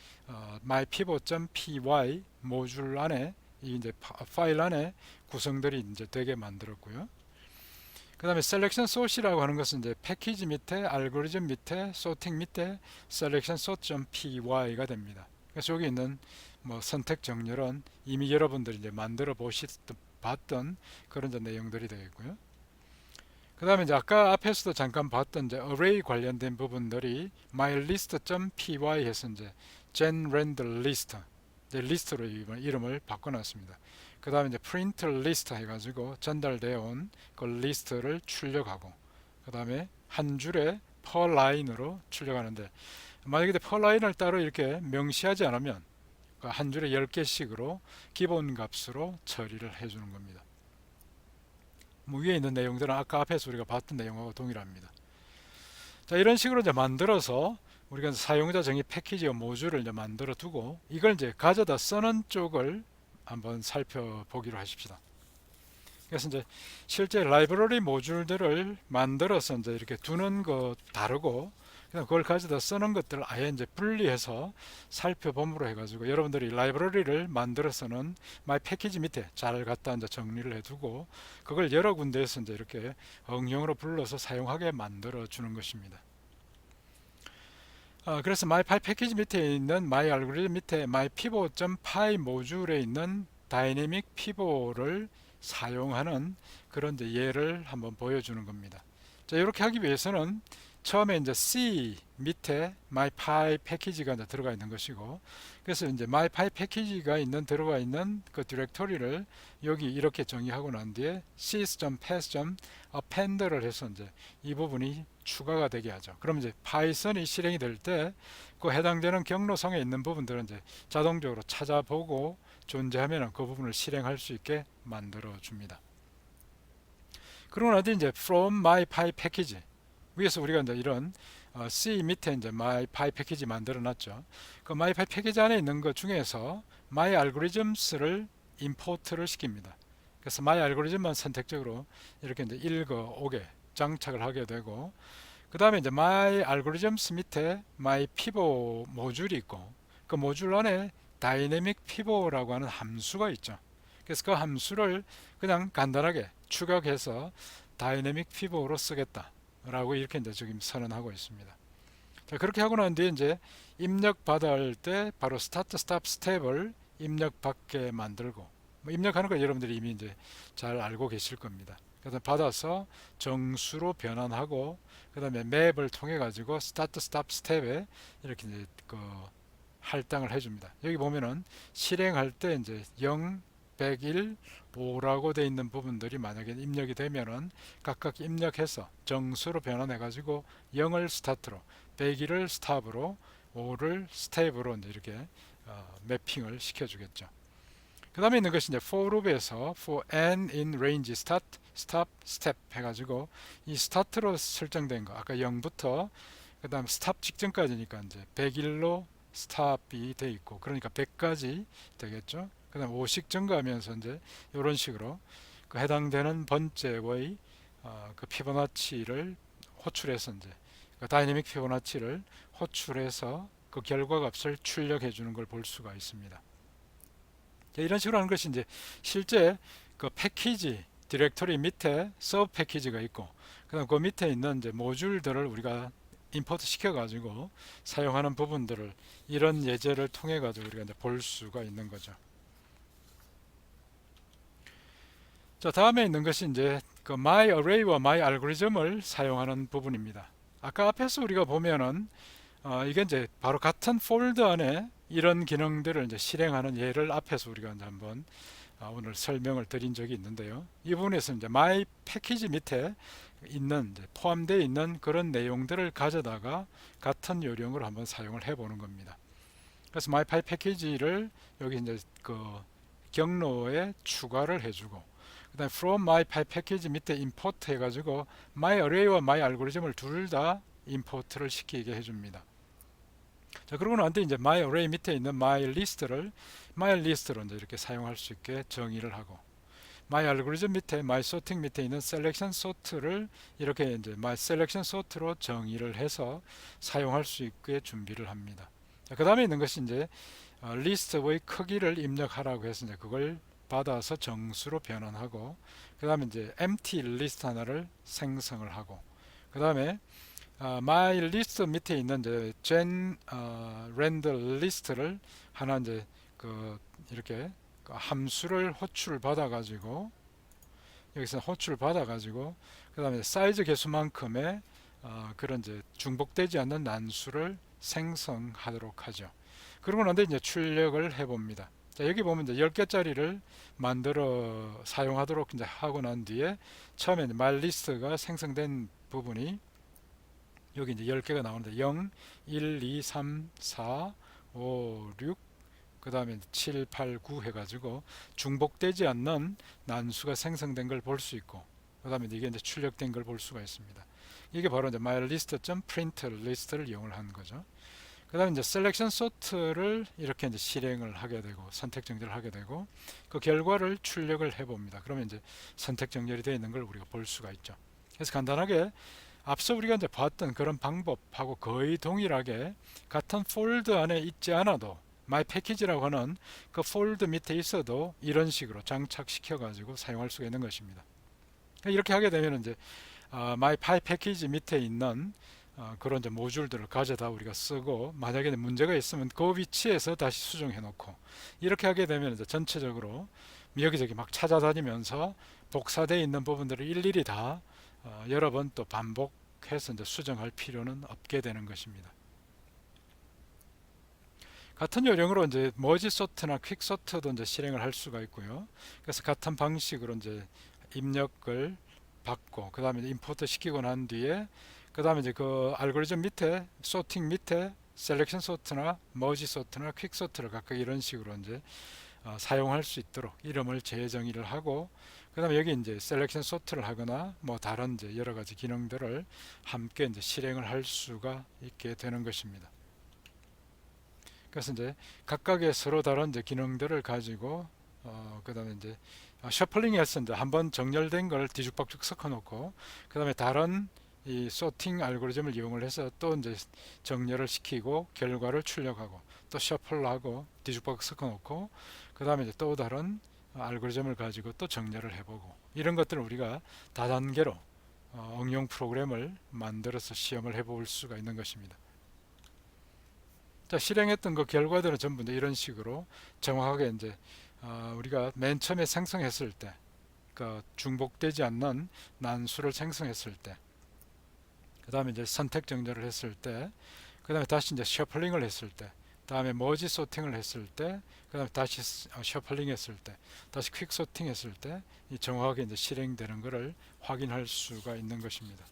mypivot.py 모듈 안에 이 이제 파일 안에 구성들이 이제 되게 만들었고요. 그 다음에 셀렉션 소시라고 하는 것은 이제 패키지 밑에 알고리즘 밑에 소팅 밑에 셀렉션 sort.py가 됩니다. 그래서 여기 있는 뭐 선택 정렬은 이미 여러분들이 이제 만들어 봤던 그런 이제 내용들이 되겠고요. 그 다음에 이제 아까 앞에서도 잠깐 봤던 이제 array 관련된 부분들이 mylist.py 해서 이제 genRandList 이제 리스트로 이름을 바꿔놨습니다. 그 다음에 이제 print list 해가지고 전달되어 온 그 리스트를 출력하고, 그 다음에 한 줄에 per line으로 출력하는데, 만약에 per line을 따로 이렇게 명시하지 않으면 한 줄에 10개씩으로 기본 값으로 처리를 해주는 겁니다. 위에 있는 내용들은 아까 앞에서 우리가 봤던 내용하고 동일합니다. 자, 이런 식으로 이제 만들어서 우리가 사용자 정의 패키지와 모듈을 이제 만들어 두고 이걸 이제 가져다 쓰는 쪽을 한번 살펴보기로 하십시다. 그래서 이제 실제 라이브러리 모듈들을 만들어서 이제 이렇게 두는 거 다르고, 그걸 가져다 쓰는 것들을 아예 이제 분리해서 살펴봄으로 해가지고 여러분들이 라이브러리를 만들어서는 마이 패키지 밑에 잘 갖다 이제 정리를 해두고 그걸 여러 군데에서 이제 이렇게 응용으로 불러서 사용하게 만들어 주는 것입니다. 그래서 마이 파이 패키지 밑에 있는 마이 알고리즘 밑에 마이 pivot.py 모듈에 있는 다이내믹 피봇을 사용하는 그런 이제 예를 한번 보여주는 겁니다. 자, 이렇게 하기 위해서는 처음에 이제 C 밑에 mypy 패키지가 이제 들어가 있는 것이고, 그래서 이제 mypy 패키지가 들어가 있는 그 디렉토리를 여기 이렇게 정의하고 난 뒤에 sys.pass.append를 해서 이제 이 부분이 추가가 되게 하죠. 그럼 이제 파이썬이 실행이 될 때 그 해당되는 경로성에 있는 부분들은 이제 자동적으로 찾아보고 존재하면 그 부분을 실행할 수 있게 만들어 줍니다. 그러고 나서 이제 from mypy 패키지 위에서 우리가 이제 이런 C 밑에 이제 mypy 패키지 만들어 놨죠. 그 mypy 패키지 안에 있는 것 중에서 myalgorithms를 임포트를 시킵니다. 그래서 myalgorithm만 선택적으로 이렇게 이제 읽어 오게 장착을 하게 되고, 그 다음에 이제 myalgorithms 밑에 mypivot 모듈이 있고, 그 모듈 안에 dynamic pivot라고 하는 함수가 있죠. 그래서 그 함수를 그냥 간단하게 추격해서 dynamic pivot로 쓰겠다 라고 이렇게 이제 지금 선언하고 있습니다. 자, 그렇게 하고 난 뒤에 이제 입력 받을 때 바로 스타트 스탑 스텝을 입력받게 만들고, 입력하는 거 여러분들이 이미 이제 잘 알고 계실 겁니다. 그래서 받아서 정수로 변환하고, 그 다음에 맵을 통해 가지고 스타트 스탑 스텝에 이렇게 이제 그 할당을 해줍니다. 여기 보면은 실행할 때 이제 0, 101, 5라고 되어 있는 부분들이 만약에 입력이 되면은 각각 입력해서 정수로 변환해 가지고 0을 스타트로, 101을 스탑으로, 5를 스텝으로 이렇게 매핑을 시켜주겠죠. 그 다음에 있는 것이 이제 for loop에서 for n in range start, stop, step 해가지고 이 스타트로 설정된 거 아까 0부터 그 다음 스탑 직전까지니까 이제 101로 스탑이 돼 있고, 그러니까 100까지 되겠죠. 그 다음 5씩 증가하면서 이제 이런 식으로 그 해당되는 번째의 그 피보나치를 호출해서 이제 그 다이내믹 피보나치를 호출해서 그 결과값을 출력해 주는 걸 볼 수가 있습니다. 이런 식으로 하는 것이 이제 실제 그 패키지 디렉토리 밑에 서브 패키지가 있고, 그다음 그 밑에 있는 이제 모듈들을 우리가 임포트 시켜 가지고 사용하는 부분들을 이런 예제를 통해 가지고 우리가 이제 볼 수가 있는 거죠. 자, 다음에 있는 것이 이제 그 myArray와 myAlgorithm을 사용하는 부분입니다. 아까 앞에서 우리가 보면은 이게 이제 바로 같은 폴더 안에 이런 기능들을 이제 실행하는 예를 앞에서 우리가 이제 한번 오늘 설명을 드린 적이 있는데요. 이 부분에서 이제 my 패키지 밑에 있는 이제 포함되어 있는 그런 내용들을 가져다가 같은 요령으로 한번 사용을 해보는 겁니다. 그래서 my 패키지를 여기 이제 그 경로에 추가를 해주고, 그다음에 from my 패키지 밑에 import 해가지고 my array와 my 알고리즘을 둘 다 임포트를 시키게 해줍니다. 자, 그러고 난 뒤에 이제 my array 밑에 있는 my list를 my list로 이제 이렇게 사용할 수 있게 정의를 하고, my 알고리즘 밑에 my sorting 밑에 있는 selection sort를 이렇게 이제 my selection sort로 정의를 해서 사용할 수 있게 준비를 합니다. 그 다음에 있는 것이 이제 리스트의 크기를 입력하라고 해서 이제 그걸 받아서 정수로 변환하고, 그 다음에 이제 empty 리스트 하나를 생성을 하고, 그 다음에 my list 밑에 있는 이제 gen render list를 하나 이제 그 이렇게 그 함수를 호출을 받아 가지고, 여기서 호출을 받아 가지고 그 다음에 사이즈 개수만큼의 그런 이제 중복되지 않는 난수를 생성하도록 하죠. 그러고 난 뒤에 이제 출력을 해봅니다. 자, 여기 보면 이제 10개짜리를 만들어 사용하도록 이제 하고 난 뒤에 처음에 이제 my list가 생성된 부분이 여기 이제 10개가 나오는데 0, 1, 2, 3, 4, 5, 6, 그 다음에 7, 8, 9 해가지고 중복되지 않는 난수가 생성된 걸 볼 수 있고, 그 다음에 이게 이제 출력된 걸 볼 수가 있습니다. 이게 바로 이제 mylist.print list를 이용을 한 거죠. 그 다음에 이제 selection sort를 이렇게 이제 실행을 하게 되고 선택 정렬을 하게 되고 그 결과를 출력을 해 봅니다. 그러면 이제 선택 정렬이 되어 있는 걸 우리가 볼 수가 있죠. 그래서 간단하게 앞서 우리가 이제 봤던 그런 방법하고 거의 동일하게 같은 폴더 안에 있지 않아도 my package라고 하는 그 폴더 밑에 있어도 이런 식으로 장착시켜 가지고 사용할 수가 있는 것입니다. 이렇게 하게 되면 이제 my package 밑에 있는 그런 이제 모듈들을 가져다 우리가 쓰고, 만약에 문제가 있으면 그 위치에서 다시 수정해 놓고, 이렇게 하게 되면 이제 전체적으로 여기저기 막 찾아다니면서 복사되어 있는 부분들을 일일이 다 여러 번 또 반복해서 이제 수정할 필요는 없게 되는 것입니다. 같은 요령으로 이제 머지 소트나 퀵 소트도 이제 실행을 할 수가 있고요. 그래서 같은 방식으로 이제 입력을 받고 그 다음에 임포트 시키고 난 뒤에 그 다음에 이제 그 알고리즘 밑에 소팅 밑에 셀렉션 소트나 머지 소트나 퀵 소트를 각각 이런 식으로 이제 사용할 수 있도록 이름을 재정의를 하고, 그 다음에 여기 이제 셀렉션 소트를 하거나 뭐 다른 이제 여러 가지 기능들을 함께 이제 실행을 할 수가 있게 되는 것입니다. 그래서 이제 각각의 서로 다른 이제 기능들을 가지고 그 다음에 이제 셔플링해서 이제 한번 정렬된 걸 뒤죽박죽 섞어 놓고 그 다음에 다른 이 소팅 알고리즘을 이용을 해서 또 이제 정렬을 시키고 결과를 출력하고 또 셔플하고 뒤죽박죽 섞어 놓고 그 다음에 이제 또 다른 알고리즘을 가지고 또 정렬을 해보고, 이런 것들을 우리가 다단계로 응용 프로그램을 만들어서 시험을 해볼 수가 있는 것입니다. 자, 실행했던 그 결과들은 전부 이런 식으로 정확하게 이제 우리가 맨 처음에 생성했을 때, 그 중복되지 않는 난수를 생성했을 때, 그 다음에 이제 선택 정렬을 했을 때, 그 다음에 다시 이제 셔플링을 했을 때, 다음에 머지 소팅을 했을 때, 그 다음에 다시 셔플링 했을 때, 다시 퀵 소팅 했을 때, 이 정확하게 이제 실행되는 것을 확인할 수가 있는 것입니다.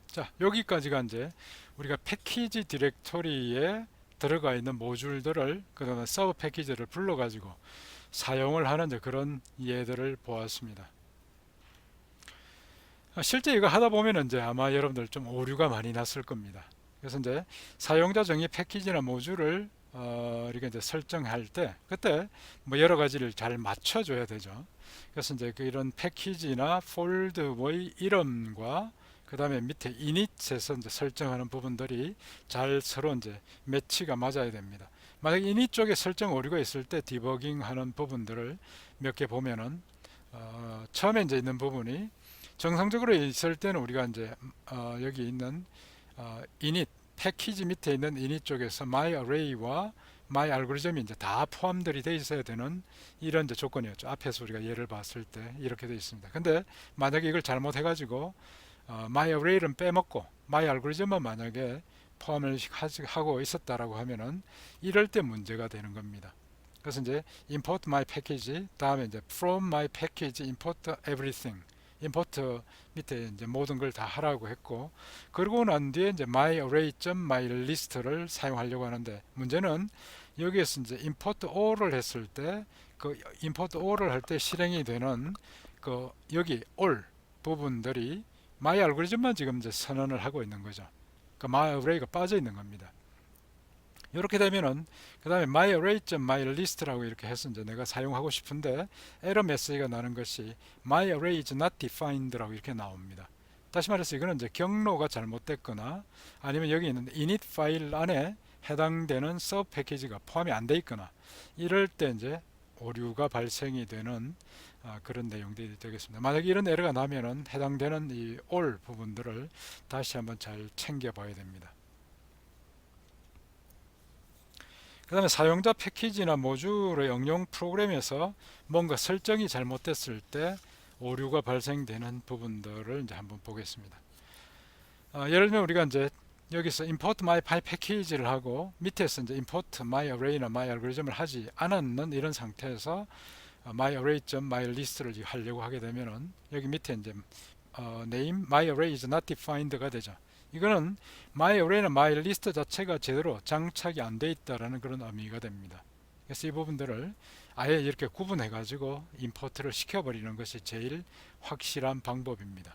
자, 여기까지가 이제 우리가 패키지 디렉토리에 들어가 있는 모듈들을 그다음에 서브 패키지를 불러 가지고 사용을 하는 이제 그런 예들을 보았습니다. 실제 이거 하다 보면 이제 아마 여러분들 좀 오류가 많이 났을 겁니다. 그래서 이제 사용자 정의 패키지나 모듈을 이렇게 이제 설정할 때 그때 뭐 여러 가지를 잘 맞춰줘야 되죠. 그래서 이제 이런 패키지나 폴드의 이름과 그 다음에 밑에 이닛에서 이제 설정하는 부분들이 잘 서로 이제 매치가 맞아야 됩니다. 만약 이닛 쪽에 설정 오류가 있을 때 디버깅 하는 부분들을 몇 개 보면은 처음에 이제 있는 부분이 정상적으로 있을 때는 우리가 이제 여기 있는 init 패키지 밑에 있는 init 쪽에서 my array와 my algorithm이 이제 다 포함들이 되어 있어야 되는 이런 이제 조건이었죠. 앞에서 우리가 예를 봤을 때 이렇게 되어 있습니다. 근데 만약에 이걸 잘못해 가지고 my array를 빼먹고 my algorithm만 만약에 포함을 하고 있었다라고 하면은 이럴 때 문제가 되는 겁니다. 그래서 이제 import my package 다음에 이제 from my package import everything 임포트 밑에 이제 모든 걸 다 하라고 했고 그러고 난 뒤에 이제 myArray.myList를 사용하려고 하는데 문제는 여기에서 이제 import all을 했을 때 그 import all을 할 때 실행이 되는 그 여기 all 부분들이 myAlgorithm만 지금 이제 선언을 하고 있는 거죠. 그 myArray가 빠져 있는 겁니다. 이렇게 되면은 그 다음에 myArray.myList라고 이렇게 해서 이제 내가 사용하고 싶은데 에러 메시지가 나는 것이 myArray is not defined라고 이렇게 나옵니다. 다시 말해서 이거는 이제 경로가 잘못됐거나 아니면 여기 있는 init 파일 안에 해당되는 서브 패키지가 포함이 안 돼 있거나 이럴 때 이제 오류가 발생이 되는 그런 내용들이 되겠습니다. 만약 이런 에러가 나면은 해당되는 이 all 부분들을 다시 한번 잘 챙겨 봐야 됩니다. 그 다음에 사용자 패키지나 모듈의 응용 프로그램에서 뭔가 설정이 잘못됐을 때 오류가 발생되는 부분들을 이제 한번 보겠습니다. 예를 들면 우리가 이제 여기서 import my py package를 하고 밑에서 이제 import my array나 my algorithm을 하지 않았는 이런 상태에서 my array.mylist를 하려고 하게 되면은 여기 밑에 이제 name my array is not defined가 되죠. 이거는 myArray나 myList 자체가 제대로 장착이 안 돼 있다라는 그런 의미가 됩니다. 그래서 이 부분들을 아예 이렇게 구분해 가지고 임포트를 시켜버리는 것이 제일 확실한 방법입니다.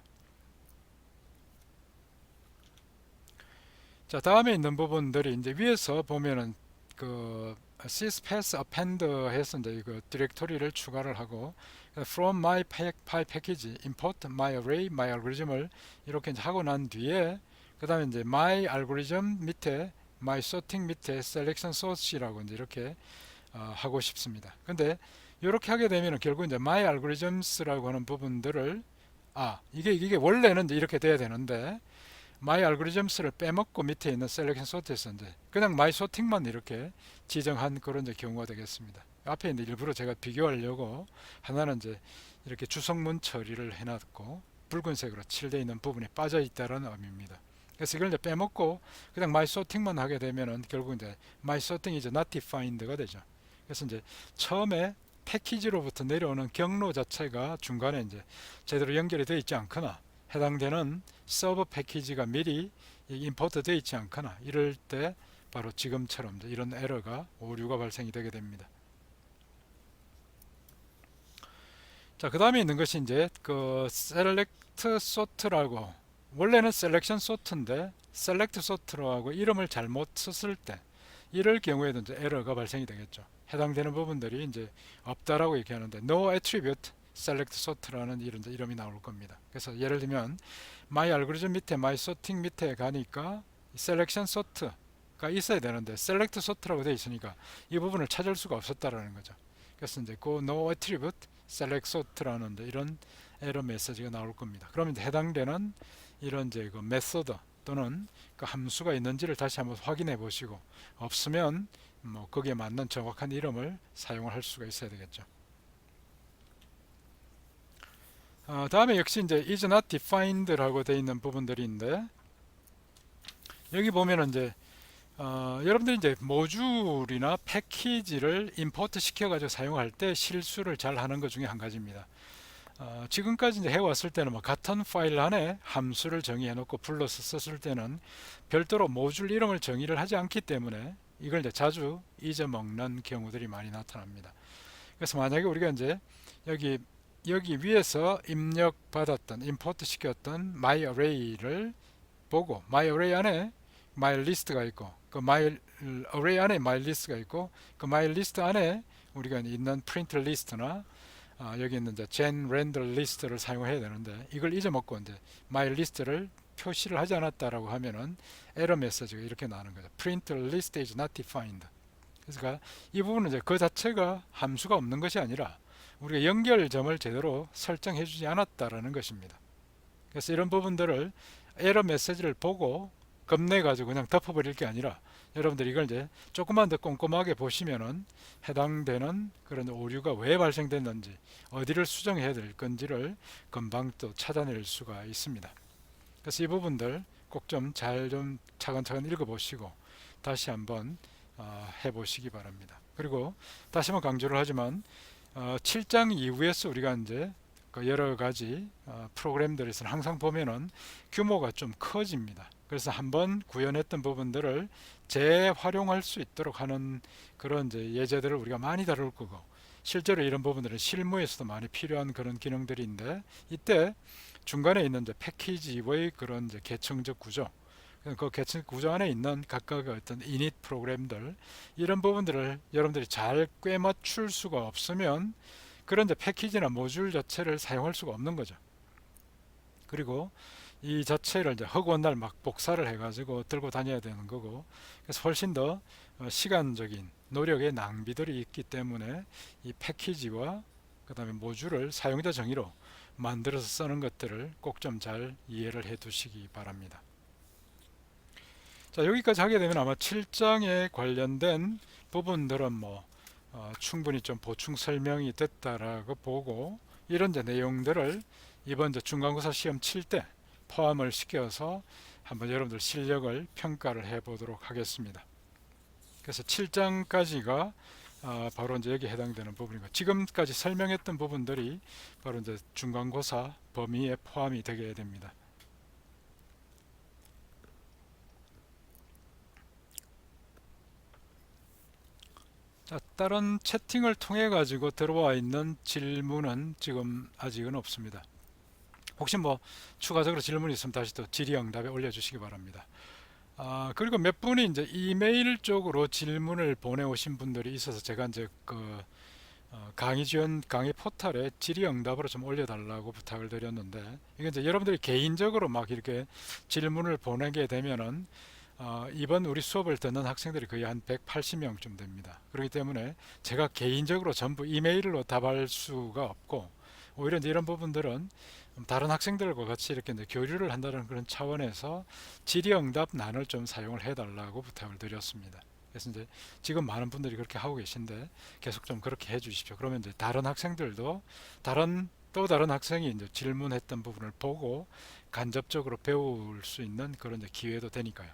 자, 다음에 있는 부분들이 이제 위에서 보면은 그 syspass append 해서 이제 그 디렉토리를 추가를 하고 from my package import my array my algorithm을 이렇게 이제 하고 난 뒤에 그 다음에 이제 my algorithm 밑에 my sorting 밑에 selection source라고 이제 이렇게 하고 싶습니다. 근데 이렇게 하게 되면 결국 이제 my algorithms라고 하는 부분들을 이게 원래는 이제 이렇게 돼야 되는데 my algorithms를 빼먹고 밑에 있는 selection sort에서 이제 그냥 my sorting만 이렇게 지정한 그런 이제 경우가 되겠습니다. 앞에 이제 일부러 제가 비교하려고 하나는 이제 이렇게 주성문 처리를 해놨고 붉은색으로 칠되어 있는 부분이 빠져 있다는 의미입니다. 그래서 이걸 이제 빼먹고 그냥 my sorting만 하게 되면은 결국 이제 my sorting is not defined가 되죠. 그래서 이제 처음에 패키지로부터 내려오는 경로 자체가 중간에 이제 제대로 연결이 되어 있지 않거나 해당되는 서버 패키지가 미리 임포트 되어 있지 않거나 이럴 때 바로 지금처럼 이런 에러가 오류가 발생이 되게 됩니다. 자, 그 다음에 있는 것이 이제 그 select sort라고 원래는 selection sort인데 select sort라고 이름을 잘못 썼을 때 이럴 경우에도 이제 에러가 발생이 되겠죠. 해당되는 부분들이 이제 없다라고 얘기하는데 no attribute select sort라는 이런 이름이 나올 겁니다. 그래서 예를 들면 my algorithm 밑에 my sorting 밑에 가니까 selection sort가 있어야 되는데 select sort라고 되어 있으니까 이 부분을 찾을 수가 없었다라는 거죠. 그래서 이제 그 no attribute select sort라는 이런 에러 메시지가 나올 겁니다. 그러면 이제 해당되는 이런 이제 그 메소드 또는 그 함수가 있는지를 다시 한번 확인해 보시고 없으면 뭐 거기에 맞는 정확한 이름을 사용을 할 수가 있어야 되겠죠. 다음에 역시 이제 is not defined라고 되어 있는 부분들인데 여기 보면은 이제 여러분들이 이제 모듈이나 패키지를 임포트 시켜가지고 사용할 때 실수를 잘 하는 것 중에 한 가지입니다. 지금까지 이제 해왔을 때는 뭐 같은 파일 안에 함수를 정의해 놓고 불러서 썼을 때는 별도로 모듈 이름을 정의를 하지 않기 때문에 이걸 이제 자주 잊어먹는 경우들이 많이 나타납니다. 그래서 만약에 우리가 이제 여기 여기 위에서 입력받았던 임포트 시켰던 myArray를 보고 myArray 안에 myList가 있고 그 myArray 안에 myList가 있고 그 myList 안에 우리가 있는 printList나 여기 있는 이제 genRenderList를 사용해야 되는데 이걸 잊어먹고 이제 myList를 표시를 하지 않았다라고 하면은 에러 메시지가 이렇게 나오는 거죠. printList is not defined. 그래서 이 부분은 이제 그 자체가 함수가 없는 것이 아니라 우리가 연결점을 제대로 설정해 주지 않았다라는 것입니다. 그래서 이런 부분들을 에러 메시지를 보고 겁내 가지고 그냥 덮어버릴 게 아니라 여러분들 이걸 이제 조금만 더 꼼꼼하게 보시면은 해당되는 그런 오류가 왜 발생됐는지 어디를 수정해야 될 건지를 금방 또 찾아낼 수가 있습니다. 그래서 이 부분들 꼭 좀 잘 좀 차근차근 읽어보시고 다시 한번 해보시기 바랍니다. 그리고 다시 한번 강조를 하지만 7장 이후에서 우리가 이제 그 여러 가지 프로그램들에서 항상 보면은 규모가 좀 커집니다. 그래서 한번 구현했던 부분들을 재활용할 수 있도록 하는 그런 이제 예제들을 우리가 많이 다룰 거고 실제로 이런 부분들은 실무에서도 많이 필요한 그런 기능들인데 이때 중간에 있는 이제 패키지의 그런 이제 계층적 구조 그 계층 구조 안에 있는 각각의 어떤 이닛 프로그램들 이런 부분들을 여러분들이 잘 꿰맞출 수가 없으면 그런 이제 패키지나 모듈 자체를 사용할 수가 없는 거죠. 그리고 이 자체를 이제 허구한 날 막 복사를 해가지고 들고 다녀야 되는 거고 그래서 훨씬 더 시간적인 노력의 낭비들이 있기 때문에 이 패키지와 그 다음에 모듈을 사용자 정의로 만들어서 쓰는 것들을 꼭 좀 잘 이해를 해 두시기 바랍니다. 자, 여기까지 하게 되면 아마 7장에 관련된 부분들은 충분히 좀 보충 설명이 됐다라고 보고 이런 이제 내용들을 이번 이제 중간고사 시험 칠 때 포함을 시켜서 한번 여러분들 실력을 평가를 해 보도록 하겠습니다. 그래서 7장까지가 바로 이제 여기 해당되는 부분이고 지금까지 설명했던 부분들이 바로 이제 중간고사 범위에 포함이 되게 됩니다. 자, 다른 채팅을 통해 가지고 들어와 있는 질문은 지금 아직은 없습니다. 혹시 추가적으로 질문이 있으면 다시 또 질의응답에 올려주시기 바랍니다. 그리고 몇 분이 이제 이메일 쪽으로 질문을 보내오신 분들이 있어서 제가 이제 강의 지원 강의 포털에 질의응답으로 좀 올려달라고 부탁을 드렸는데 이게 이제 여러분들이 개인적으로 막 이렇게 질문을 보내게 되면은 이번 우리 수업을 듣는 학생들이 거의 한 180명쯤 됩니다. 그렇기 때문에 제가 개인적으로 전부 이메일로 답할 수가 없고 오히려 이제 이런 부분들은 다른 학생들과 같이 이렇게 이제 교류를 한다는 그런 차원에서 질의응답란을 좀 사용을 해달라고 부탁을 드렸습니다. 그래서 이제 지금 많은 분들이 그렇게 하고 계신데 계속 좀 그렇게 해주십시오. 그러면 이제 다른 학생들도 또 다른 학생이 이제 질문했던 부분을 보고 간접적으로 배울 수 있는 그런 이제 기회도 되니까요.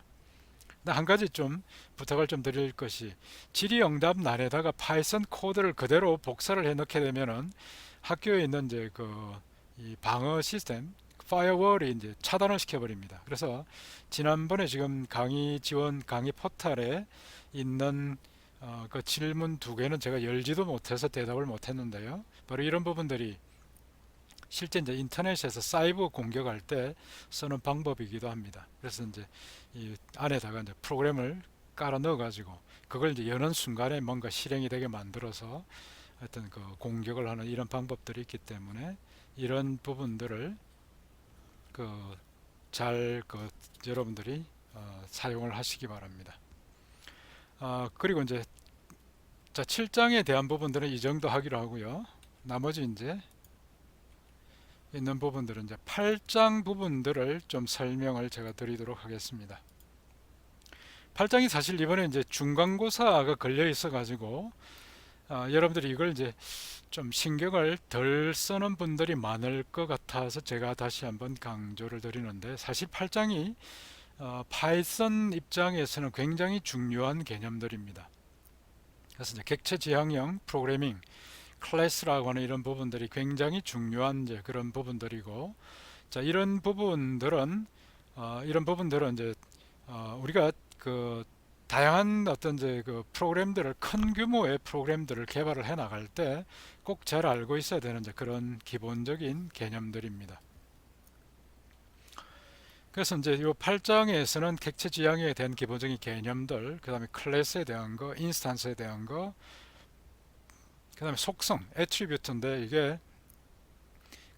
한 가지 좀 부탁을 좀 드릴 것이 질의응답란에다가 파이썬 코드를 그대로 복사를 해 넣게 되면은 학교에 있는 이제 이 방어 시스템 파이어월이 이제 차단을 시켜버립니다. 그래서 지난번에 지금 강의 지원 강의 포털에 있는 그 질문 두 개는 제가 열지도 못해서 대답을 못했는데요. 바로 이런 부분들이 실제 이제 인터넷에서 사이버 공격할 때 쓰는 방법이기도 합니다. 그래서 이제 이 안에다가 이제 프로그램을 깔아 넣어 가지고 그걸 이제 여는 순간에 뭔가 실행이 되게 만들어서 어떤 그 공격을 하는 이런 방법들이 있기 때문에 이런 부분들을 잘 여러분들이 사용을 하시기 바랍니다. 그리고 이제 자 7장에 대한 부분들은 이 정도 하기로 하고요. 나머지 이제 있는 부분들은 이제 8장 부분들을 좀 설명을 제가 드리도록 하겠습니다. 8장이 사실 이번에 이제 중간고사가 걸려 있어 가지고 여러분들이 이걸 이제 좀 신경을 덜 쓰는 분들이 많을 것 같아서 제가 다시 한번 강조를 드리는데 사실 8장이 파이썬 입장에서는 굉장히 중요한 개념들입니다. 그래서 이제 객체 지향형 프로그래밍 클래스라고 하는 이런 부분들이 굉장히 중요한 이제 그런 부분들이고 자 이런 부분들은 이제 우리가 다양한 어떤 이제 그 프로그램들을 큰 규모의 프로그램들을 개발을 해 나갈 때 꼭 잘 알고 있어야 되는 이제 그런 기본적인 개념들입니다. 그래서 이제 이 8장에서는 객체 지향에 대한 기본적인 개념들, 그 다음에 클래스에 대한 거, 인스턴스에 대한 거, 그 다음에 속성, 애트리뷰트인데 이게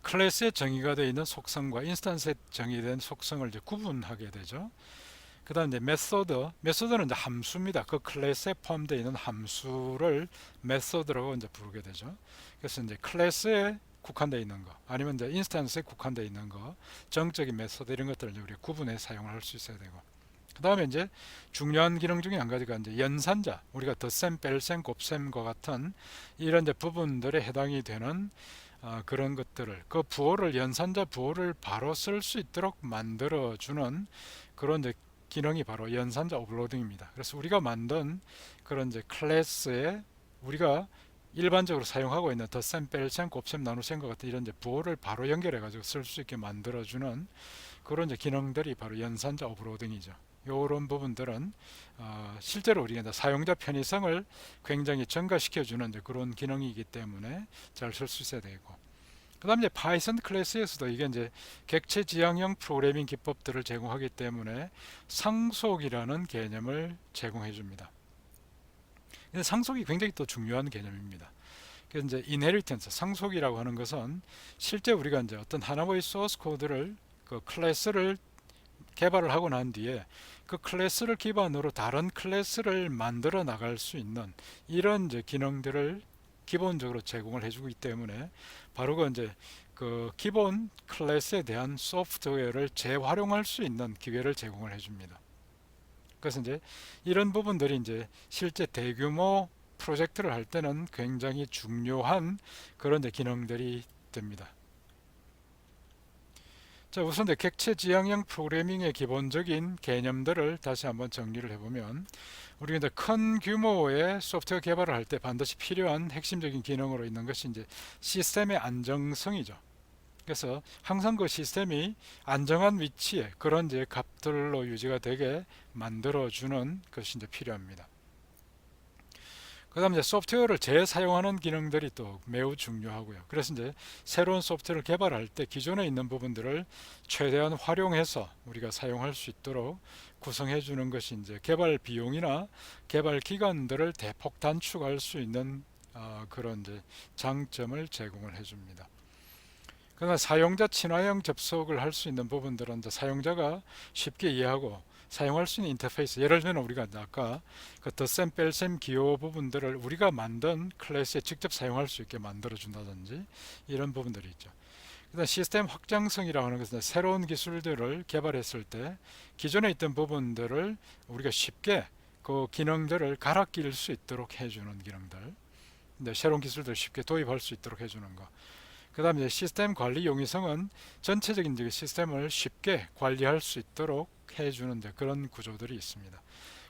클래스에 정의가 되어 있는 속성과 인스턴스에 정의된 속성을 이제 구분하게 되죠. 그 다음에 이제 메소드는 이제 함수입니다. 그 클래스에 포함되어 있는 함수를 메소드라고 이제 부르게 되죠. 그래서 이제 클래스에 국한되어 있는 거, 아니면 이제 인스턴스에 국한되어 있는 거, 정적인 메소드 이런 것들을 이제 우리가 구분해 사용을 할 수 있어야 되고. 그 다음에 이제 중요한 기능 중에 한 가지가 이제 연산자, 우리가 덧셈, 뺄셈, 곱셈과 같은 이런 이제 부분들에 해당이 되는 그런 것들을 그 부호를 연산자 부호를 바로 쓸 수 있도록 만들어 주는 그런 이제 기능이 바로 연산자 오버로딩입니다. 그래서 우리가 만든 그런 이제 클래스에 우리가 일반적으로 사용하고 있는 덧셈, 뺄셈, 곱셈, 나눗셈과 같은 이런 이제 부호를 바로 연결해 가지고 쓸 수 있게 만들어 주는 그런 이제 기능들이 바로 연산자 오버로딩이죠. 이런 부분들은 실제로 우리가 이제 사용자 편의성을 굉장히 증가시켜 주는 그런 기능이기 때문에 잘 쓸 수 있어야 되고, 그 다음에 파이썬 클래스에서도 이게 이제 객체 지향형 프로그래밍 기법들을 제공하기 때문에 상속이라는 개념을 제공해 줍니다. 근데 상속이 굉장히 또 중요한 개념입니다. 그래서 이제 inheritance, 상속이라고 하는 것은 실제 우리가 이제 어떤 하나의 소스 코드를 그 클래스를 개발을 하고 난 뒤에 그 클래스를 기반으로 다른 클래스를 만들어 나갈 수 있는 이런 이제 기능들을 기본적으로 제공을 해주기 때문에 바로 그 이제 그 기본 클래스에 대한 소프트웨어를 재활용할 수 있는 기회를 제공을 해줍니다. 그래서 이제 이런 부분들이 이제 실제 대규모 프로젝트를 할 때는 굉장히 중요한 그런 이제 기능들이 됩니다. 자, 우선 객체 지향형 프로그래밍의 기본적인 개념들을 다시 한번 정리를 해보면, 우리가 이제 큰 규모의 소프트웨어 개발을 할 때 반드시 필요한 핵심적인 기능으로 있는 것이 이제 시스템의 안정성이죠. 그래서 항상 그 시스템이 안정한 위치에 그런 이제 값들로 유지가 되게 만들어주는 것이 이제 필요합니다. 그 다음에 이제 소프트웨어를 재사용하는 기능들이 또 매우 중요하고요. 그래서 이제 새로운 소프트웨어를 개발할 때 기존에 있는 부분들을 최대한 활용해서 우리가 사용할 수 있도록 구성해 주는 것이 이제 개발 비용이나 개발 기간들을 대폭 단축할 수 있는 그런 이제 장점을 제공을 해 줍니다. 그러나 사용자 친화형 접속을 할 수 있는 부분들은 이제 사용자가 쉽게 이해하고 사용할 수 있는 인터페이스, 예를 들면 우리가 아까 그 덧셈 뺄셈 기호 부분들을 우리가 만든 클래스에 직접 사용할 수 있게 만들어 준다든지 이런 부분들이 있죠. 그다음 시스템 확장성이라고 하는 것은 새로운 기술들을 개발했을 때 기존에 있던 부분들을 우리가 쉽게 그 기능들을 갈아 끼울 수 있도록 해주는 기능들, 새로운 기술들을 쉽게 도입할 수 있도록 해주는 거. 그 다음에 시스템 관리 용이성은 전체적인 시스템을 쉽게 관리할 수 있도록 해주는 그런 구조들이 있습니다.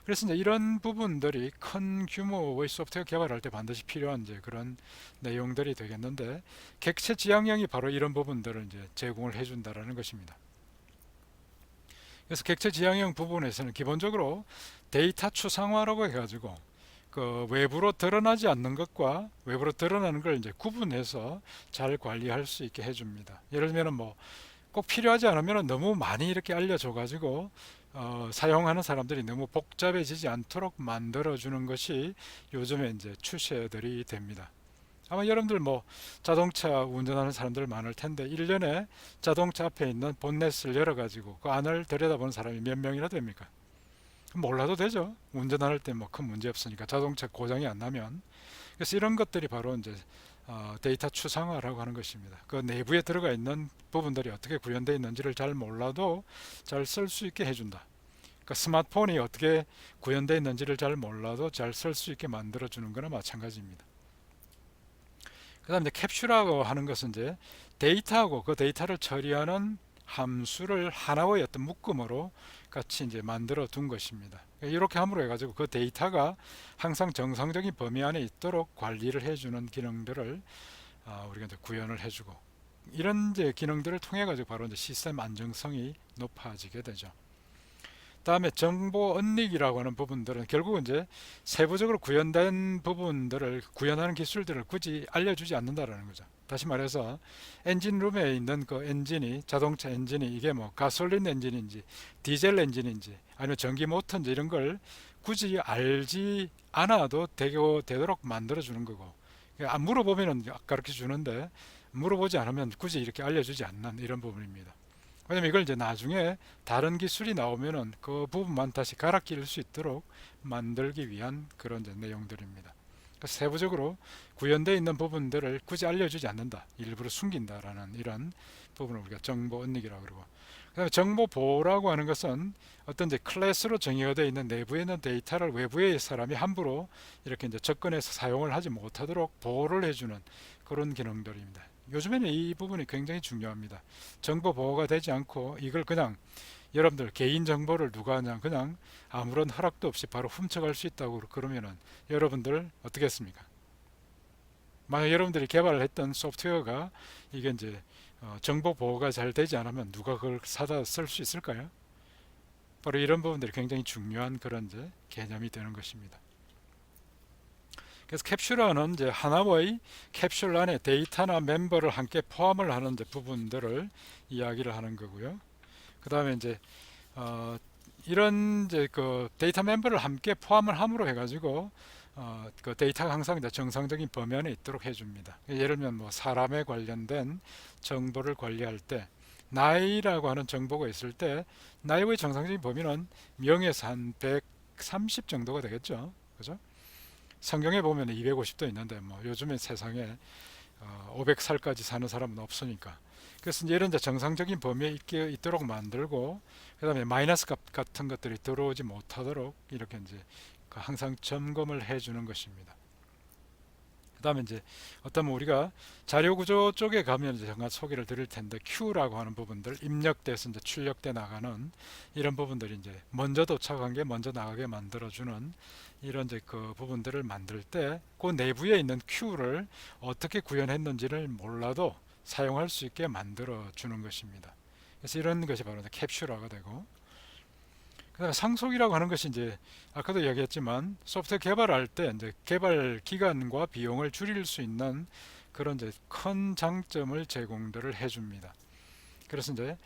그래서 이제 이런 부분들이 큰 규모의 소프트웨어 개발할 때 반드시 필요한 그런 내용들이 되겠는데, 객체 지향형이 바로 이런 부분들을 이제 제공을 해준다라는 것입니다. 그래서 객체 지향형 부분에서는 기본적으로 데이터 추상화라고 해가지고 그 외부로 드러나지 않는 것과 외부로 드러나는 걸 이제 구분해서 잘 관리할 수 있게 해줍니다. 예를 들면 뭐 꼭 필요하지 않으면 너무 많이 이렇게 알려줘 가지고 사용하는 사람들이 너무 복잡해지지 않도록 만들어주는 것이 요즘에 이제 추세들이 됩니다. 아마 여러분들 뭐 자동차 운전하는 사람들 많을 텐데 1년에 자동차 앞에 있는 본넷을 열어 가지고 그 안을 들여다보는 사람이 몇 명이나 됩니까? 몰라도 되죠. 운전할 때 뭐 큰 문제 없으니까, 자동차 고장이 안 나면. 그래서 이런 것들이 바로 이제 데이터 추상화라고 하는 것입니다. 그 내부에 들어가 있는 부분들이 어떻게 구현되어 있는지를 잘 몰라도 잘 쓸 수 있게 해준다. 그러니까 스마트폰이 어떻게 구현되어 있는지를 잘 몰라도 잘 쓸 수 있게 만들어 주는 거나 마찬가지입니다. 그 다음에 캡슐이라고 하는 것은 이제 데이터하고 그 데이터를 처리하는 함수를 하나의 어떤 묶음으로 같이 이제 만들어 둔 것입니다. 이렇게 함으로 해가지고 그 데이터가 항상 정상적인 범위 안에 있도록 관리를 해주는 기능들을 우리가 이제 구현을 해주고, 이런 이제 기능들을 통해 가지고 바로 이제 시스템 안정성이 높아지게 되죠. 다음에 정보 언닉이라고 하는 부분들은 결국 이제 세부적으로 구현된 부분들을 구현하는 기술들을 굳이 알려주지 않는다라는 거죠. 다시 말해서 엔진룸에 있는 그 엔진이 자동차 엔진이 이게 뭐 가솔린 엔진인지 디젤 엔진인지 아니면 전기 모터인지 이런 걸 굳이 알지 않아도 되도록 만들어 주는 거고, 물어보면은 가르쳐 주는데 물어보지 않으면 굳이 이렇게 알려주지 않는 이런 부분입니다. 왜냐면 이걸 이제 나중에 다른 기술이 나오면은 그 부분만 다시 갈아 끼울 수 있도록 만들기 위한 그런 이제 내용들입니다. 그러니까 세부적으로 구현되어 있는 부분들을 굳이 알려주지 않는다, 일부러 숨긴다라는 이런 부분을 우리가 정보 언닉이라고 그러고, 그다음에 정보 보호라고 하는 것은 어떤 이제 클래스로 정의가 되어 있는 내부에 있는 데이터를 외부의 사람이 함부로 이렇게 이제 접근해서 사용을 하지 못하도록 보호를 해주는 그런 기능들입니다. 요즘에는 이 부분이 굉장히 중요합니다. 정보 보호가 되지 않고 이걸 그냥 여러분들 개인 정보를 누가 그냥 아무런 허락도 없이 바로 훔쳐갈 수 있다고 그러면은 여러분들 어떻게 했습니까? 만약 여러분들이 개발을 했던 소프트웨어가 이게 이제 정보 보호가 잘 되지 않으면 누가 그걸 사다 쓸 수 있을까요? 바로 이런 부분들이 굉장히 중요한 그런 이제 개념이 되는 것입니다. 그래서 캡슐러는 이제 하나의 캡슐 안에 데이터나 멤버를 함께 포함을 하는 이제 부분들을 이야기를 하는 거고요. 그 다음에 이제 이런 이제 그 데이터 멤버를 함께 포함을 함으로 해가지고 그 데이터가 항상 이제 정상적인 범위 안에 있도록 해줍니다. 예를 들면 뭐 사람에 관련된 정보를 관리할 때 나이라고 하는 정보가 있을 때 나이의 정상적인 범위는 0에서 한 130 정도가 되겠죠. 그죠? 성경에 보면 250도 있는데 뭐 요즘에 세상에 500살까지 사는 사람은 없으니까, 그래서 이제 이런 이제 정상적인 범위에 있도록 만들고, 그 다음에 마이너스 값 같은 것들이 들어오지 못하도록 이렇게 이제 항상 점검을 해주는 것입니다. 그 다음에 이제 어떤 우리가 자료 구조 쪽에 가면 이제 잠깐 소개를 드릴 텐데, Q라고 하는 부분들, 입력돼서 이제 출력돼 나가는 이런 부분들이 이제 먼저 도착한 게 먼저 나가게 만들어주는 이런 이제 그 부분들을 만들 때 그 내부에 있는 Q를 어떻게 구현했는지를 몰라도 사용할 수 있게 만들어 주는 것입니다. 그래서 이런 것이 바로 캡슐화가 되고, 그다음에 상속이라고 하는 것이 이제 아까도 이야기했지만 소프트웨어 개발할 때 이제 개발 기간과 비용을 줄일 수 있는 그런 이제 큰 장점을 제공들을 해줍니다. 그래서 이제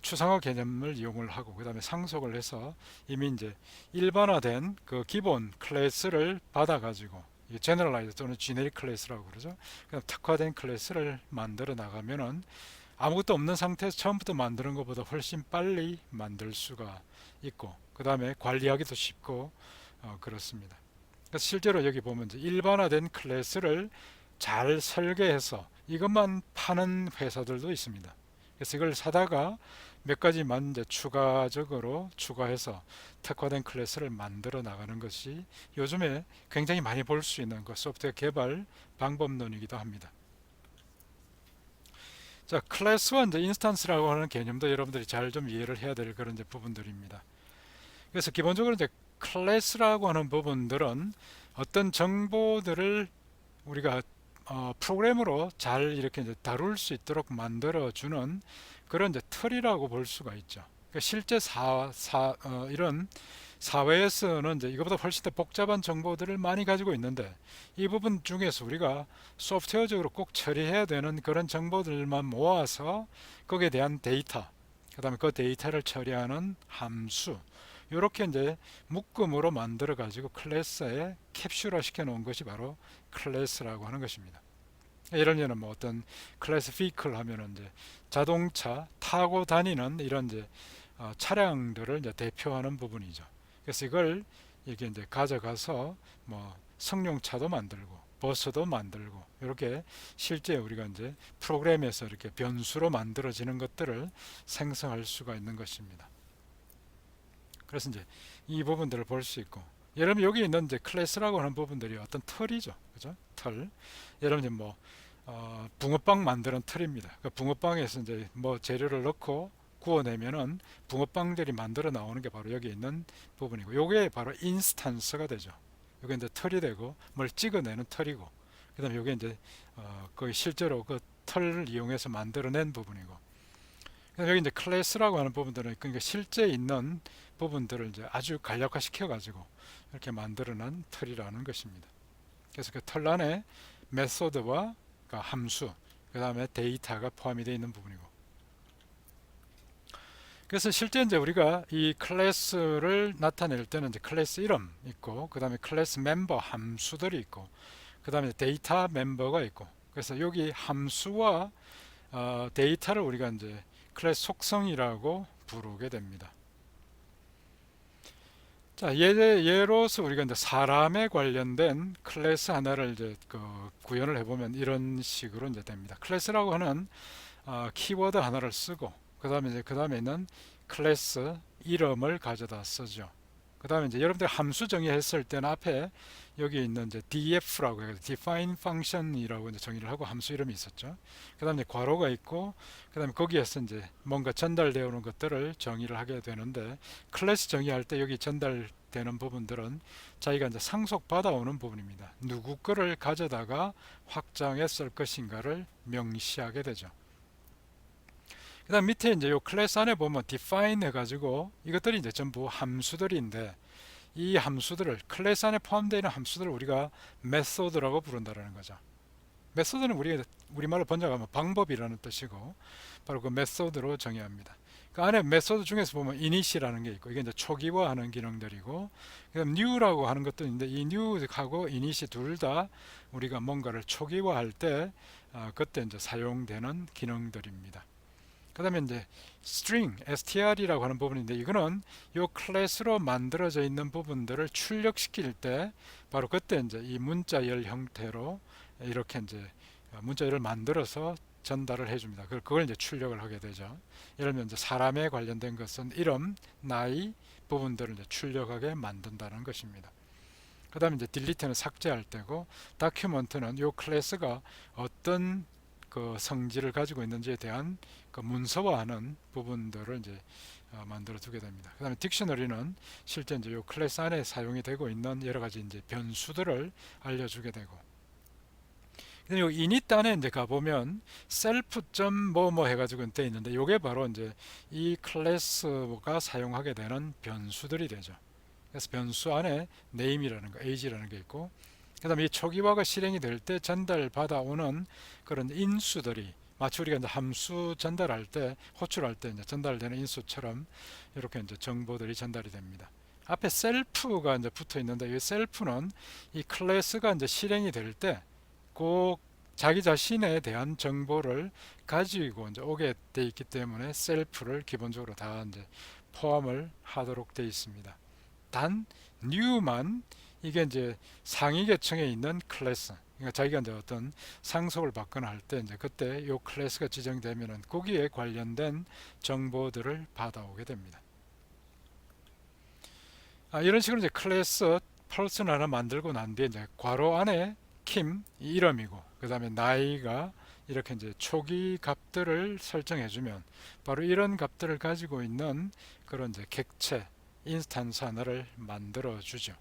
추상화 개념을 이용을 하고 그다음에 상속을 해서 이미 이제 일반화된 그 기본 클래스를 받아가지고 제너럴라이즈 또는 지네릭 클래스라고 그러죠. 그다음 특화된 클래스를 만들어 나가면은 아무것도 없는 상태에서 처음부터 만드는 것보다 훨씬 빨리 만들 수가 있고, 그 다음에 관리하기도 쉽고 그렇습니다. 그래서 실제로 여기 보면 이제 일반화된 클래스를 잘 설계해서 이것만 파는 회사들도 있습니다. 그래서 이걸 사다가 몇 가지만 이제 추가적으로 추가해서 특화된 클래스를 만들어 나가는 것이 요즘에 굉장히 많이 볼 수 있는 그 소프트웨어 개발 방법론이기도 합니다. 자, 클래스와 이제 인스턴스라고 하는 개념도 여러분들이 잘 좀 이해를 해야 될 그런 이제 부분들입니다. 그래서 기본적으로 이제 클래스라고 하는 부분들은 어떤 정보들을 우리가 프로그램으로 잘 이렇게 이제 다룰 수 있도록 만들어주는 그런 이제 틀이라고 볼 수가 있죠. 그러니까 실제 이런 사회에서는 이제 이거보다 훨씬 더 복잡한 정보들을 많이 가지고 있는데, 이 부분 중에서 우리가 소프트웨어적으로 꼭 처리해야 되는 그런 정보들만 모아서 거기에 대한 데이터, 그 다음에 그 데이터를 처리하는 함수, 이렇게 이제 묶음으로 만들어 가지고 클래스에 캡슐화 시켜 놓은 것이 바로 클래스라고 하는 것입니다. 예를 들면 뭐 어떤 클래스 피클 하면은 이제 자동차 타고 다니는 이런 이제 차량들을 이제 대표하는 부분이죠. 그래서 이걸 이게 이제 가져가서 뭐 승용차도 만들고 버스도 만들고 이렇게 실제 우리가 이제 프로그램에서 이렇게 변수로 만들어지는 것들을 생성할 수가 있는 것입니다. 그래서 이제 이 부분들을 볼 수 있고, 예를 들면 여기 있는 이제 클래스라고 하는 부분들이 어떤 틀이죠, 그죠? 틀. 예를 들면 뭐 붕어빵 만드는 틀입니다. 그 붕어빵에서 이제 뭐 재료를 넣고 구워내면은 붕어빵들이 만들어 나오는 게 바로 여기 있는 부분이고, 요게 바로 인스턴스가 되죠. 요게 이제 틀이 되고 뭘 찍어내는 틀이고, 그다음에 요게 이제 거의 실제로 그 틀을 이용해서 만들어낸 부분이고, 여기 이제 클래스라고 하는 부분들은 그러니까 실제 있는 부분들을 이제 아주 간략화 시켜 가지고 이렇게 만들어낸 틀이라는 것입니다. 그래서 그 틀 안에 메소드와 그러니까 함수, 그 다음에 데이터가 포함이 되어 있는 부분이고, 그래서 실제 이제 우리가 이 클래스를 나타낼 때는 이제 클래스 이름 있고, 그 다음에 클래스 멤버 함수들이 있고, 그 다음에 데이터 멤버가 있고, 그래서 여기 함수와 데이터를 우리가 이제 클래스 속성이라고 부르게 됩니다. 자, 예로서 우리가 이제 사람에 관련된 클래스 하나를 이제 구현을 해보면 이런 식으로 이제 됩니다. 클래스라고 하는 키워드 하나를 쓰고, 그 다음에는 클래스 이름을 가져다 쓰죠. 그 다음에 이제 여러분들 함수 정의했을 때는 앞에 여기 있는 이제 df라고 해서 define function이라고 이제 정의를 하고 함수 이름이 있었죠. 그 다음에 괄호가 있고, 그 다음에 거기에서 이제 뭔가 전달되어 오는 것들을 정의를 하게 되는데, 클래스 정의할 때 여기 전달되는 부분들은 자기가 이제 상속받아 오는 부분입니다. 누구 거를 가져다가 확장해 쓸 것인가를 명시하게 되죠. 그 다음 밑에 이제 요 클래스 안에 보면 define 해가지고 이것들이 이제 전부 함수들인데, 이 함수들을 클래스 안에 포함되어 있는 함수들을 우리가 메소드라고 부른다는 거죠. 메소드는 우리말로 번역하면 방법이라는 뜻이고, 바로 그 메소드로 정의합니다. 그 안에 메소드 중에서 보면 init이라는 게 있고, 이게 이제 초기화하는 기능들이고, 그다음 new라고 하는 것도 있는데, 이 new하고 init이 둘 다 우리가 뭔가를 초기화할 때 그때 이제 사용되는 기능들입니다. 그 다음에 이제 str이라고 하는 부분인데, 이거는 요 클래스로 만들어져 있는 부분들을 출력시킬 때 바로 그때 이제 이 문자열 형태로 이렇게 이제 문자열을 만들어서 전달을 해줍니다. 그걸 이제 출력을 하게 되죠. 예를 들면 이제 사람에 관련된 것은 이름, 나이 부분들을 이제 출력하게 만든다는 것입니다. 그 다음에 이제 delete는 삭제할 때고, document는 요 클래스가 어떤 그 성질을 가지고 있는지에 대한 그 문서화하는 부분들을 이제 만들어 두게 됩니다. 그 다음에 딕셔너리는 실제 이제 요 클래스 안에 사용이 되고 있는 여러 가지 이제 변수들을 알려주게 되고, 근데 요 init 안에 이제 가보면 self. 뭐뭐 해가지고 돼 있는데, 요게 바로 이제 이 클래스가 사용하게 되는 변수들이 되죠. 그래서 변수 안에 name이라는 거, age라는 게 있고, 그 다음에 이 초기화가 실행이 될 때 전달받아 오는 그런 인수들이 마치 우리가 이제 함수 전달할 때, 호출할 때 이제 전달되는 인수처럼 이렇게 이제 정보들이 전달이 됩니다. 앞에 셀프가 이제 붙어 있는데, 이 셀프는 이 클래스가 이제 실행이 될 때 꼭 자기 자신에 대한 정보를 가지고 이제 오게 돼 있기 때문에 셀프를 기본적으로 다 이제 포함을 하도록 되어 있습니다. 단 new만 이게 이제 상위 계층에 있는 클래스, 그러니까 자기가 이제 어떤 상속을 받거나 할 때 이제 그때 요 클래스가 지정되면은 거기에 관련된 정보들을 받아오게 됩니다. 이런 식으로 이제 클래스 person 하나 만들고 난 뒤에 이제 괄호 안에 킴 이름이고, 그 다음에 나이가 이렇게 이제 초기 값들을 설정해 주면 바로 이런 값들을 가지고 있는 그런 이제 객체 인스턴스 하나를 만들어 주죠.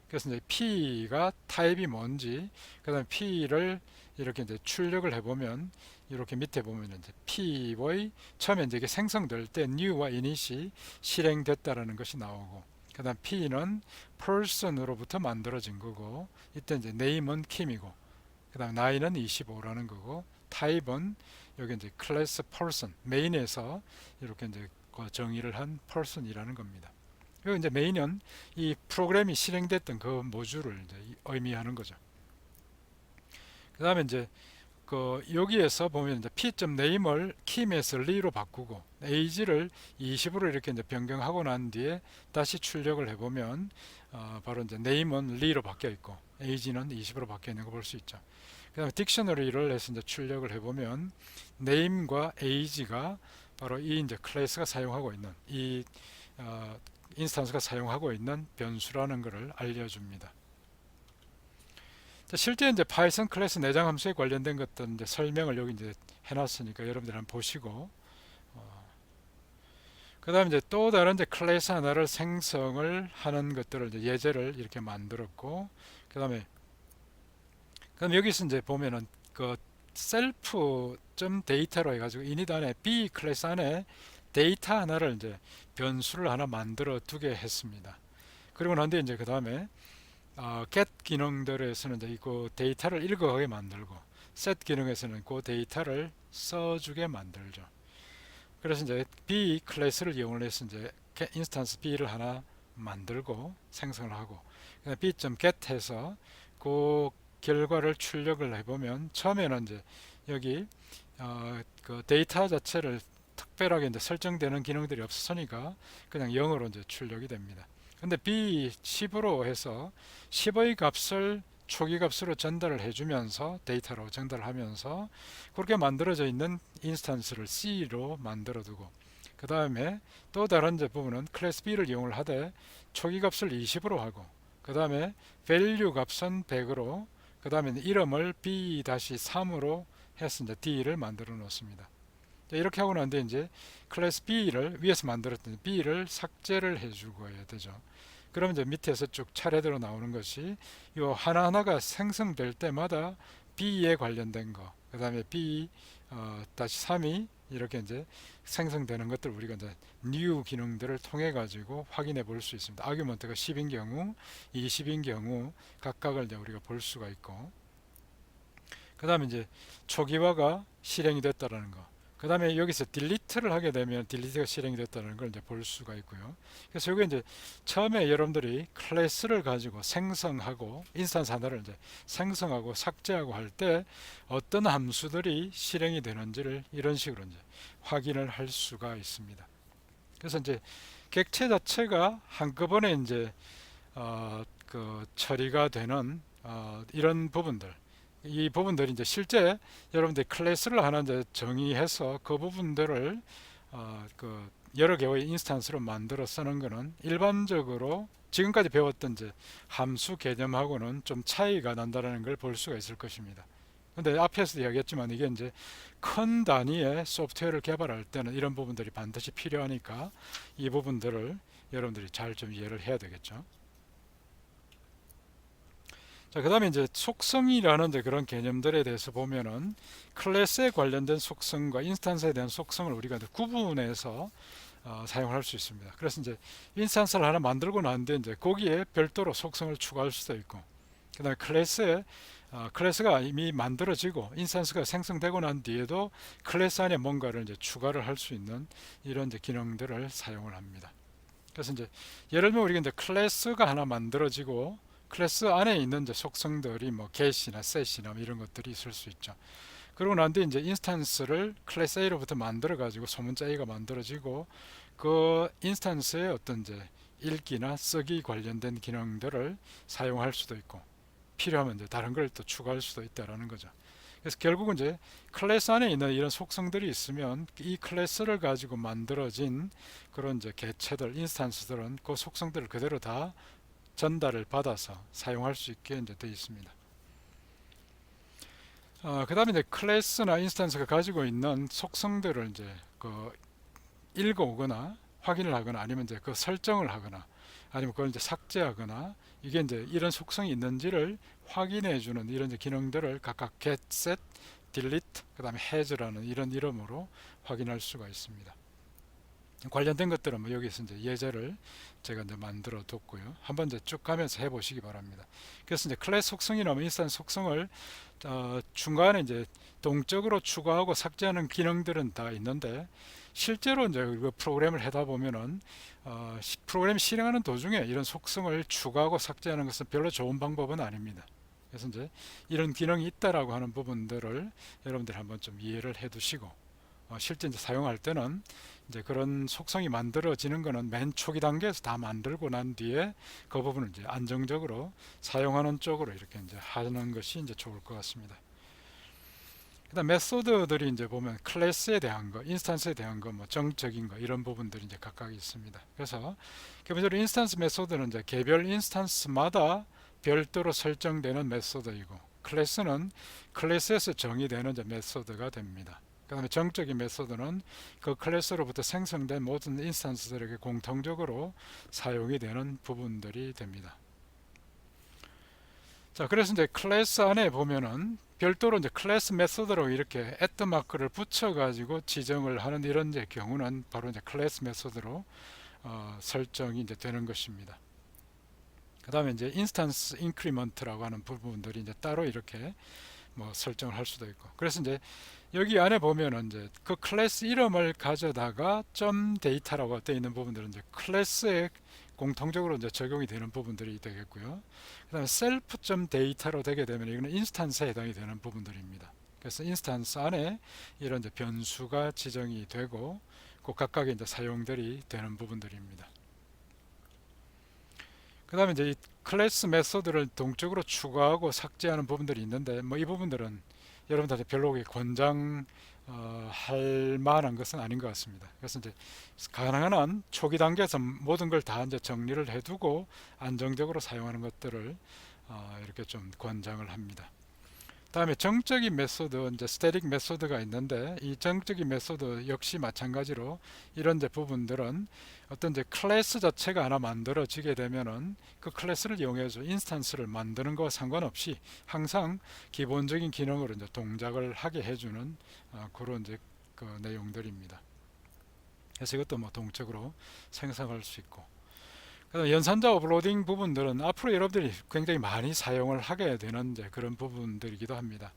그래서 이제 P가 타입이 뭔지, 그 다음에 P를 이렇게 이제 출력을 해보면 이렇게 밑에 보면 이제 P의 처음에 이제 이게 생성될 때 new와 init이 실행됐다라는 것이 나오고, 그 다음 P는 person으로부터 만들어진 거고, 이때 이제 name은 kim이고, 그 다음 나이는 25라는 거고, 타입은 여기 이제 클래스 person 메인에서 이렇게 이제 정의를 한 person이라는 겁니다. 그리고 이제 메인은 이 프로그램이 실행됐던 그 모듈을 이제 의미하는 거죠. 그 다음에 이제 여기에서 보면 이제 p.name을 kim에서 리로 바꾸고 age를 20으로 이렇게 이제 변경하고 난 뒤에 다시 출력을 해보면 바로 이제 name은 리로 바뀌어 있고 age는 20으로 바뀌어 있는 거 볼 수 있죠. 그 다음에 딕셔너리를 해서 이제 출력을 해보면 name과 age가 바로 이 이제 클래스가 사용하고 있는 이 인스턴스가 사용하고 있는 변수라는 것을 알려줍니다. 실제 이제 파이썬 클래스 내장 함수에 관련된 것들 이제 설명을 여기 이제 해놨으니까 여러분들 한번 보시고, 그 다음에 이제 또 다른 이제 클래스 하나를 생성을 하는 것들을 이제 예제를 이렇게 만들었고, 그 다음에 그럼 여기서 이제 보면은 self.data로 해가지고 init 안에 B 클래스 안에 데이터 하나를 이제 변수를 하나 만들어 두게 했습니다. 그리고 난 뒤에 이제 그 다음에 get 기능들에서는 이제 그 데이터를 읽어가게 만들고 set 기능에서는 그 데이터를 써주게 만들죠. 그래서 이제 B 클래스를 이용을 해서 이제 인스턴스 B를 하나 만들고 생성을 하고 B.get 해서 그 결과를 출력을 해보면 처음에는 이제 여기 그 데이터 자체를 특별하게 이제 설정되는 기능들이 없으니까 그냥 0으로 이제 출력이 됩니다. 근데 B10으로 해서 10의 값을 초기 값으로 전달을 해주면서 데이터로 전달하면서 그렇게 만들어져 있는 인스턴스를 C로 만들어 두고 그 다음에 또 다른 부분은 클래스 B를 이용을 하되 초기 값을 20으로 하고 그 다음에 value 값은 100으로 그 다음에 이름을 B-3으로 해서 이제 D를 만들어 놓습니다. 이렇게 하고 난 뒤에 이제 클래스 B를 위에서 만들었던 B를 삭제를 해주고 해야 되죠. 그러면 이제 밑에서 쭉 차례대로 나오는 것이 요 하나하나가 생성될 때마다 B에 관련된 거, 그 다음에 B 다시 3이 이렇게 이제 생성되는 것들 우리가 이제 new 기능들을 통해 가지고 확인해 볼 수 있습니다. 아규먼트가 10인 경우, 20인 경우 각각을 이제 우리가 볼 수가 있고, 그 다음에 이제 초기화가 실행이 됐다라는 거. 그 다음에 여기서 딜리트를 하게 되면 딜리트가 실행이 됐다는 걸 이제 볼 수가 있고요. 그래서 여기 이제 처음에 여러분들이 클래스를 가지고 생성하고 인스턴스 하나를 이제 생성하고 삭제하고 할 때 어떤 함수들이 실행이 되는지를 이런 식으로 이제 확인을 할 수가 있습니다. 그래서 이제 객체 자체가 한꺼번에 이제 그 처리가 되는 이런 부분들 이 부분들이 이제 실제 여러분들이 클래스를 하나 이제 정의해서 그 부분들을 그 여러 개의 인스턴스로 만들어 쓰는 것은 일반적으로 지금까지 배웠던 이제 함수 개념하고는 좀 차이가 난다는 걸 볼 수가 있을 것입니다. 근데 앞에서도 이야기했지만 이게 이제 큰 단위의 소프트웨어를 개발할 때는 이런 부분들이 반드시 필요하니까 이 부분들을 여러분들이 잘 좀 이해를 해야 되겠죠. 자, 그 다음에 이제 속성이라는 그런 개념들에 대해서 보면은 클래스에 관련된 속성과 인스턴스에 대한 속성을 우리가 이제 구분해서 사용할 수 있습니다. 그래서 이제 인스턴스를 하나 만들고 난 뒤에 이제 거기에 별도로 속성을 추가할 수도 있고, 그 다음에 클래스가 이미 만들어지고 인스턴스가 생성되고 난 뒤에도 클래스 안에 뭔가를 이제 추가를 할 수 있는 이런 이제 기능들을 사용을 합니다. 그래서 이제 예를 들면 우리가 이제 클래스가 하나 만들어지고 클래스 안에 있는 이제 속성들이 뭐 get이나 set이나 이런 것들이 있을 수 있죠. 그러고 난 뒤에 이제 인스턴스를 클래스 A로부터 만들어 가지고 소문자 A가 만들어지고 그 인스턴스의 어떤 이제 읽기나 쓰기 관련된 기능들을 사용할 수도 있고 필요하면 이제 다른 걸 또 추가할 수도 있다라는 거죠. 그래서 결국은 이제 클래스 안에 있는 이런 속성들이 있으면 이 클래스를 가지고 만들어진 그런 이제 개체들, 인스턴스들은 그 속성들을 그대로 다 전달을 받아서 사용할 수 있게 이제 되어 있습니다. 그 다음에 이제 클래스나 인스턴스가 가지고 있는 속성들을 이제 그 읽어오거나 확인을 하거나 아니면 이제 그 설정을 하거나 아니면 그걸 이제 삭제하거나 이게 이제 이런 속성이 있는지를 확인해 주는 이런 이제 기능들을 각각 get, set, delete, 그 다음에 has라는 이런 이름으로 확인할 수가 있습니다. 관련된 것들은 뭐 여기서 이제 예제를 제가 이제 만들어 뒀고요. 한번 이제 쭉 가면서 해보시기 바랍니다. 그래서 이제 클래스 속성이나 인스턴스 속성을 중간에 이제 동적으로 추가하고 삭제하는 기능들은 다 있는데 실제로 이제 그 프로그램을 하다 보면은 프로그램 실행하는 도중에 이런 속성을 추가하고 삭제하는 것은 별로 좋은 방법은 아닙니다. 그래서 이제 이런 기능이 있다라고 하는 부분들을 여러분들이 한번 좀 이해를 해두시고 실제 이제 사용할 때는 이제 그런 속성이 만들어지는 것은 맨 초기 단계에서 다 만들고 난 뒤에 그 부분을 이제 안정적으로 사용하는 쪽으로 이렇게 이제 하는 것이 이제 좋을 것 같습니다. 그다음 메소드들이 이제 보면 클래스에 대한 거, 인스턴스에 대한 거, 뭐 정적인 거 이런 부분들이 이제 각각 있습니다. 그래서 기본적으로 인스턴스 메소드는 이제 개별 인스턴스마다 별도로 설정되는 메소드이고 클래스는 클래스에서 정의되는 이제 메소드가 됩니다. 그 다음에 정적인 메소드는 그 클래스로부터 생성된 모든 인스턴스들에게 공통적으로 사용이 되는 부분들이 됩니다. 자, 그래서 이제 클래스 안에 보면은 별도로 이제 클래스 메소드로 이렇게 at 마크를 붙여 가지고 지정을 하는 이런 이제 경우는 바로 이제 클래스 메소드로 설정이 이제 되는 것입니다. 그 다음에 이제 인스턴스 인크리먼트라고 하는 부분들이 이제 따로 이렇게 뭐 설정을 할 수도 있고, 그래서 이제 여기 안에 보면은 이제 그 클래스 이름을 가져다가 점 데이터라고 되어 있는 부분들은 이제 클래스에 공통적으로 이제 적용이 되는 부분들이 되겠고요. 그다음에 셀프 점 데이터로 되게 되면 이거는 인스턴스에 해당이 되는 부분들입니다. 그래서 인스턴스 안에 이런 이제 변수가 지정이 되고 그 각각의 이제 사용들이 되는 부분들입니다. 그 다음에 이제 이 클래스 메소드를 동적으로 추가하고 삭제하는 부분들이 있는데 뭐 이 부분들은 여러분들한테 별로 권장 할 만한 것은 아닌 것 같습니다. 그래서 이제 가능한 한 초기 단계에서 모든 걸 다 이제 정리를 해두고 안정적으로 사용하는 것들을 이렇게 좀 권장을 합니다. 다음에 정적인 메소드, 이제 스태틱 메소드가 있는데 이 정적인 메소드 역시 마찬가지로 이런 이제 부분들은 어떤 이제 클래스 자체가 하나 만들어지게 되면은 그 클래스를 이용해서 인스턴스를 만드는 것과 상관없이 항상 기본적인 기능으로 이제 동작을 하게 해주는 그런 이제 그 내용들입니다. 그래서 이것도 뭐 동적으로 생성할 수 있고, 연산자 오버로딩 부분들은 앞으로 여러분들이 굉장히 많이 사용을 하게 되는 이제 그런 부분들이기도 합니다.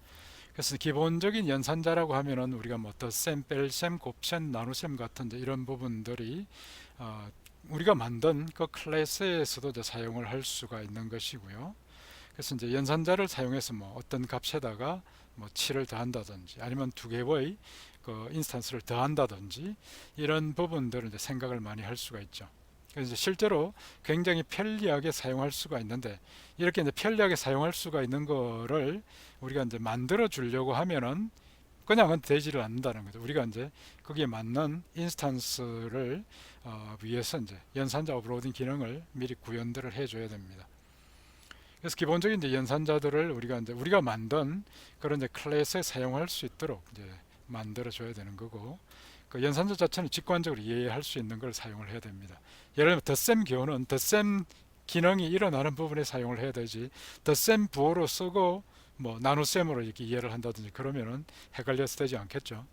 그래서 기본적인 연산자라고 하면은 우리가 뭐 덧셈, 뺄셈, 곱셈, 나눗셈 같은 이제 이런 부분들이 우리가 만든 그 클래스에서도 이제 사용을 할 수가 있는 것이고요. 그래서 이제 연산자를 사용해서 뭐 어떤 값에다가 뭐 7을 더한다든지 아니면 두 개의 그 인스턴스를 더한다든지 이런 부분들을 이제 생각을 많이 할 수가 있죠. 그래서 실제로 굉장히 편리하게 사용할 수가 있는데, 이렇게 이제 편리하게 사용할 수가 있는 거를 우리가 이제 만들어 주려고 하면은 그냥은 되지를 않는다는 거죠. 우리가 이제 거기에 맞는 인스턴스를 위해서 이제 연산자 오버로딩 기능을 미리 구현들을 해줘야 됩니다. 그래서 기본적인 이제 연산자들을 우리가 만든 그런 이제 클래스에 사용할 수 있도록 이제 만들어 줘야 되는 거고, 그 연산자 자체는 직관적으로 이해할 수 있는 걸 사용을 해야 됩니다. 예를 들면 덧셈 기호는 덧셈 기능이 일어나는 부분에 사용을 해야 되지, 덧셈 부호로 쓰고 뭐 나눗셈으로 이렇게 이해를 한다든지 그러면은 헷갈려서 되지 않겠죠.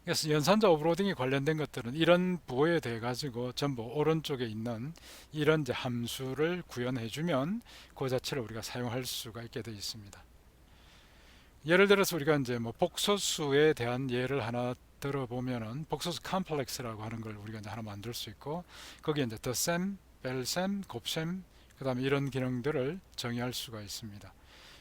그래서 연산자 오버로딩에 관련된 것들은 이런 부호에 대해 가지고 전부 오른쪽에 있는 이런 이제 함수를 구현해 주면 그 자체를 우리가 사용할 수가 있게 되어 있습니다. 예를 들어서 우리가 이제 뭐 복소수에 대한 예를 하나 들어보면은 복소수 컴플렉스라고 하는 걸 우리가 이제 하나 만들 수 있고, 거기에 이제 덧셈, 뺄셈, 곱셈, 그 다음에 이런 기능들을 정의할 수가 있습니다.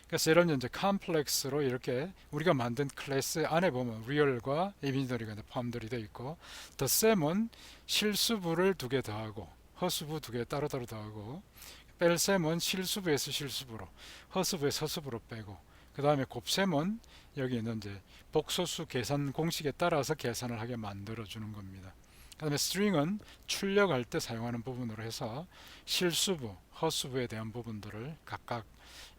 그래서 이런 이제 컴플렉스로 이렇게 우리가 만든 클래스 안에 보면 리얼과 이미지너리가 포함들이 되어 있고, 덧셈은 실수부를 두 개 더하고 허수부 두 개 따로따로 더하고, 뺄셈은 실수부에서 실수부로, 허수부에서 허수부로 빼고, 그 다음에 곱셈은 여기 있는 이제 복소수 계산 공식에 따라서 계산을 하게 만들어 주는 겁니다. 그 다음에 string은 출력할 때 사용하는 부분으로 해서 실수부, 허수부에 대한 부분들을 각각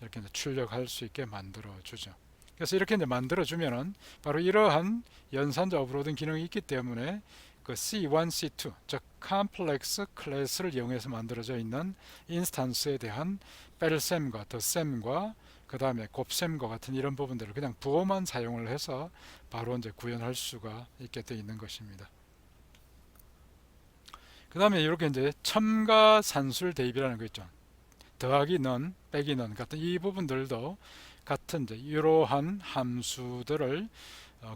이렇게 이제 출력할 수 있게 만들어 주죠. 그래서 이렇게 이제 만들어 주면은 바로 이러한 연산자 오버로딩 기능이 있기 때문에 그 C1, C2, 즉 컴플렉스 클래스를 이용해서 만들어져 있는 인스턴스에 대한 뺄셈과 덧셈과 그 다음에 곱셈과 같은 이런 부분들을 그냥 부호만 사용을 해서 바로 이제 구현할 수가 있게 되어 있는 것입니다. 그 다음에 이렇게 이제 첨가 산술 대입이라는 거 있죠. 더하기는, 빼기는 같은 이 부분들도 같은 이제 이러한 함수들을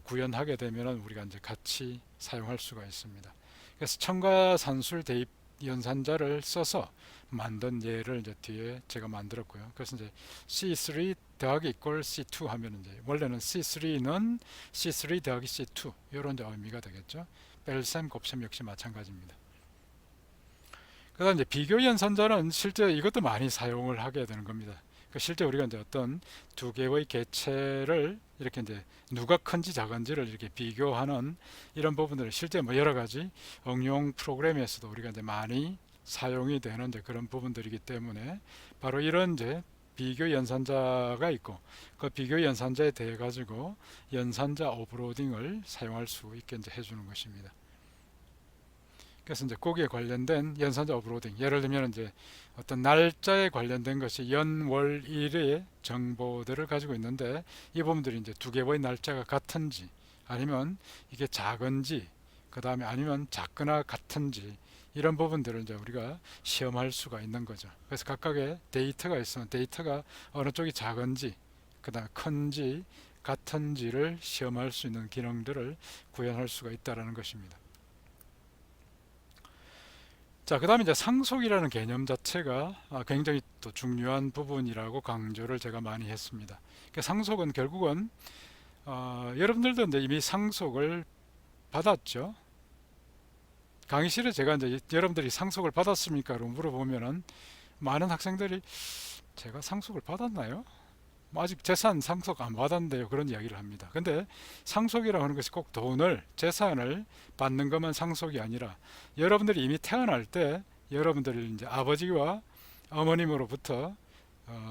구현하게 되면 우리가 이제 같이 사용할 수가 있습니다. 그래서 첨가 산술 대입 연산자를 써서 만든 예를 이제 뒤에 제가 만들었고요. 그래서 이제 C3 더하기 이퀄 C2 하면 이제 원래는 C3는 C3 더하기 C2 이런 이제 의미가 되겠죠. 뺄셈, 곱셈 역시 마찬가지입니다. 그다음 이제 비교 연산자는 실제 이것도 많이 사용을 하게 되는 겁니다. 실제 우리가 이제 어떤 두 개의 개체를 이렇게 이제 누가 큰지 작은지를 이렇게 비교하는 이런 부분들을 실제 뭐 여러 가지 응용 프로그램에서도 우리가 이제 많이 사용이 되는 이제 그런 부분들이기 때문에 바로 이런 이제 비교 연산자가 있고 그 비교 연산자에 대해 가지고 연산자 오버로딩을 사용할 수 있게 이제 해주는 것입니다. 그래서 이제 거기에 관련된 연산자 오버로딩, 예를 들면 이제 어떤 날짜에 관련된 것이 연, 월, 일의 정보들을 가지고 있는데 이 부분들이 이제 두 개의 날짜가 같은지 아니면 이게 작은지 그 다음에 아니면 작거나 같은지 이런 부분들을 이제 우리가 시험할 수가 있는 거죠. 그래서 각각의 데이터가 있으면 데이터가 어느 쪽이 작은지 그 다음에 큰지 같은지를 시험할 수 있는 기능들을 구현할 수가 있다는 것입니다. 자, 그 다음에 이제 상속이라는 개념 자체가 굉장히 또 중요한 부분이라고 강조를 제가 많이 했습니다. 그러니까 상속은 결국은 여러분들도 이제 이미 상속을 받았죠. 강의실에 제가 이제 여러분들이 상속을 받았습니까?로 물어보면은 많은 학생들이 제가 상속을 받았나요? 뭐 아직 재산 상속 안 받았는데요. 그런 이야기를 합니다. 근데 상속이라고 하는 것이 꼭 돈을, 재산을 받는 것만 상속이 아니라 여러분들이 이미 태어날 때 여러분들이 이제 아버지와 어머님으로부터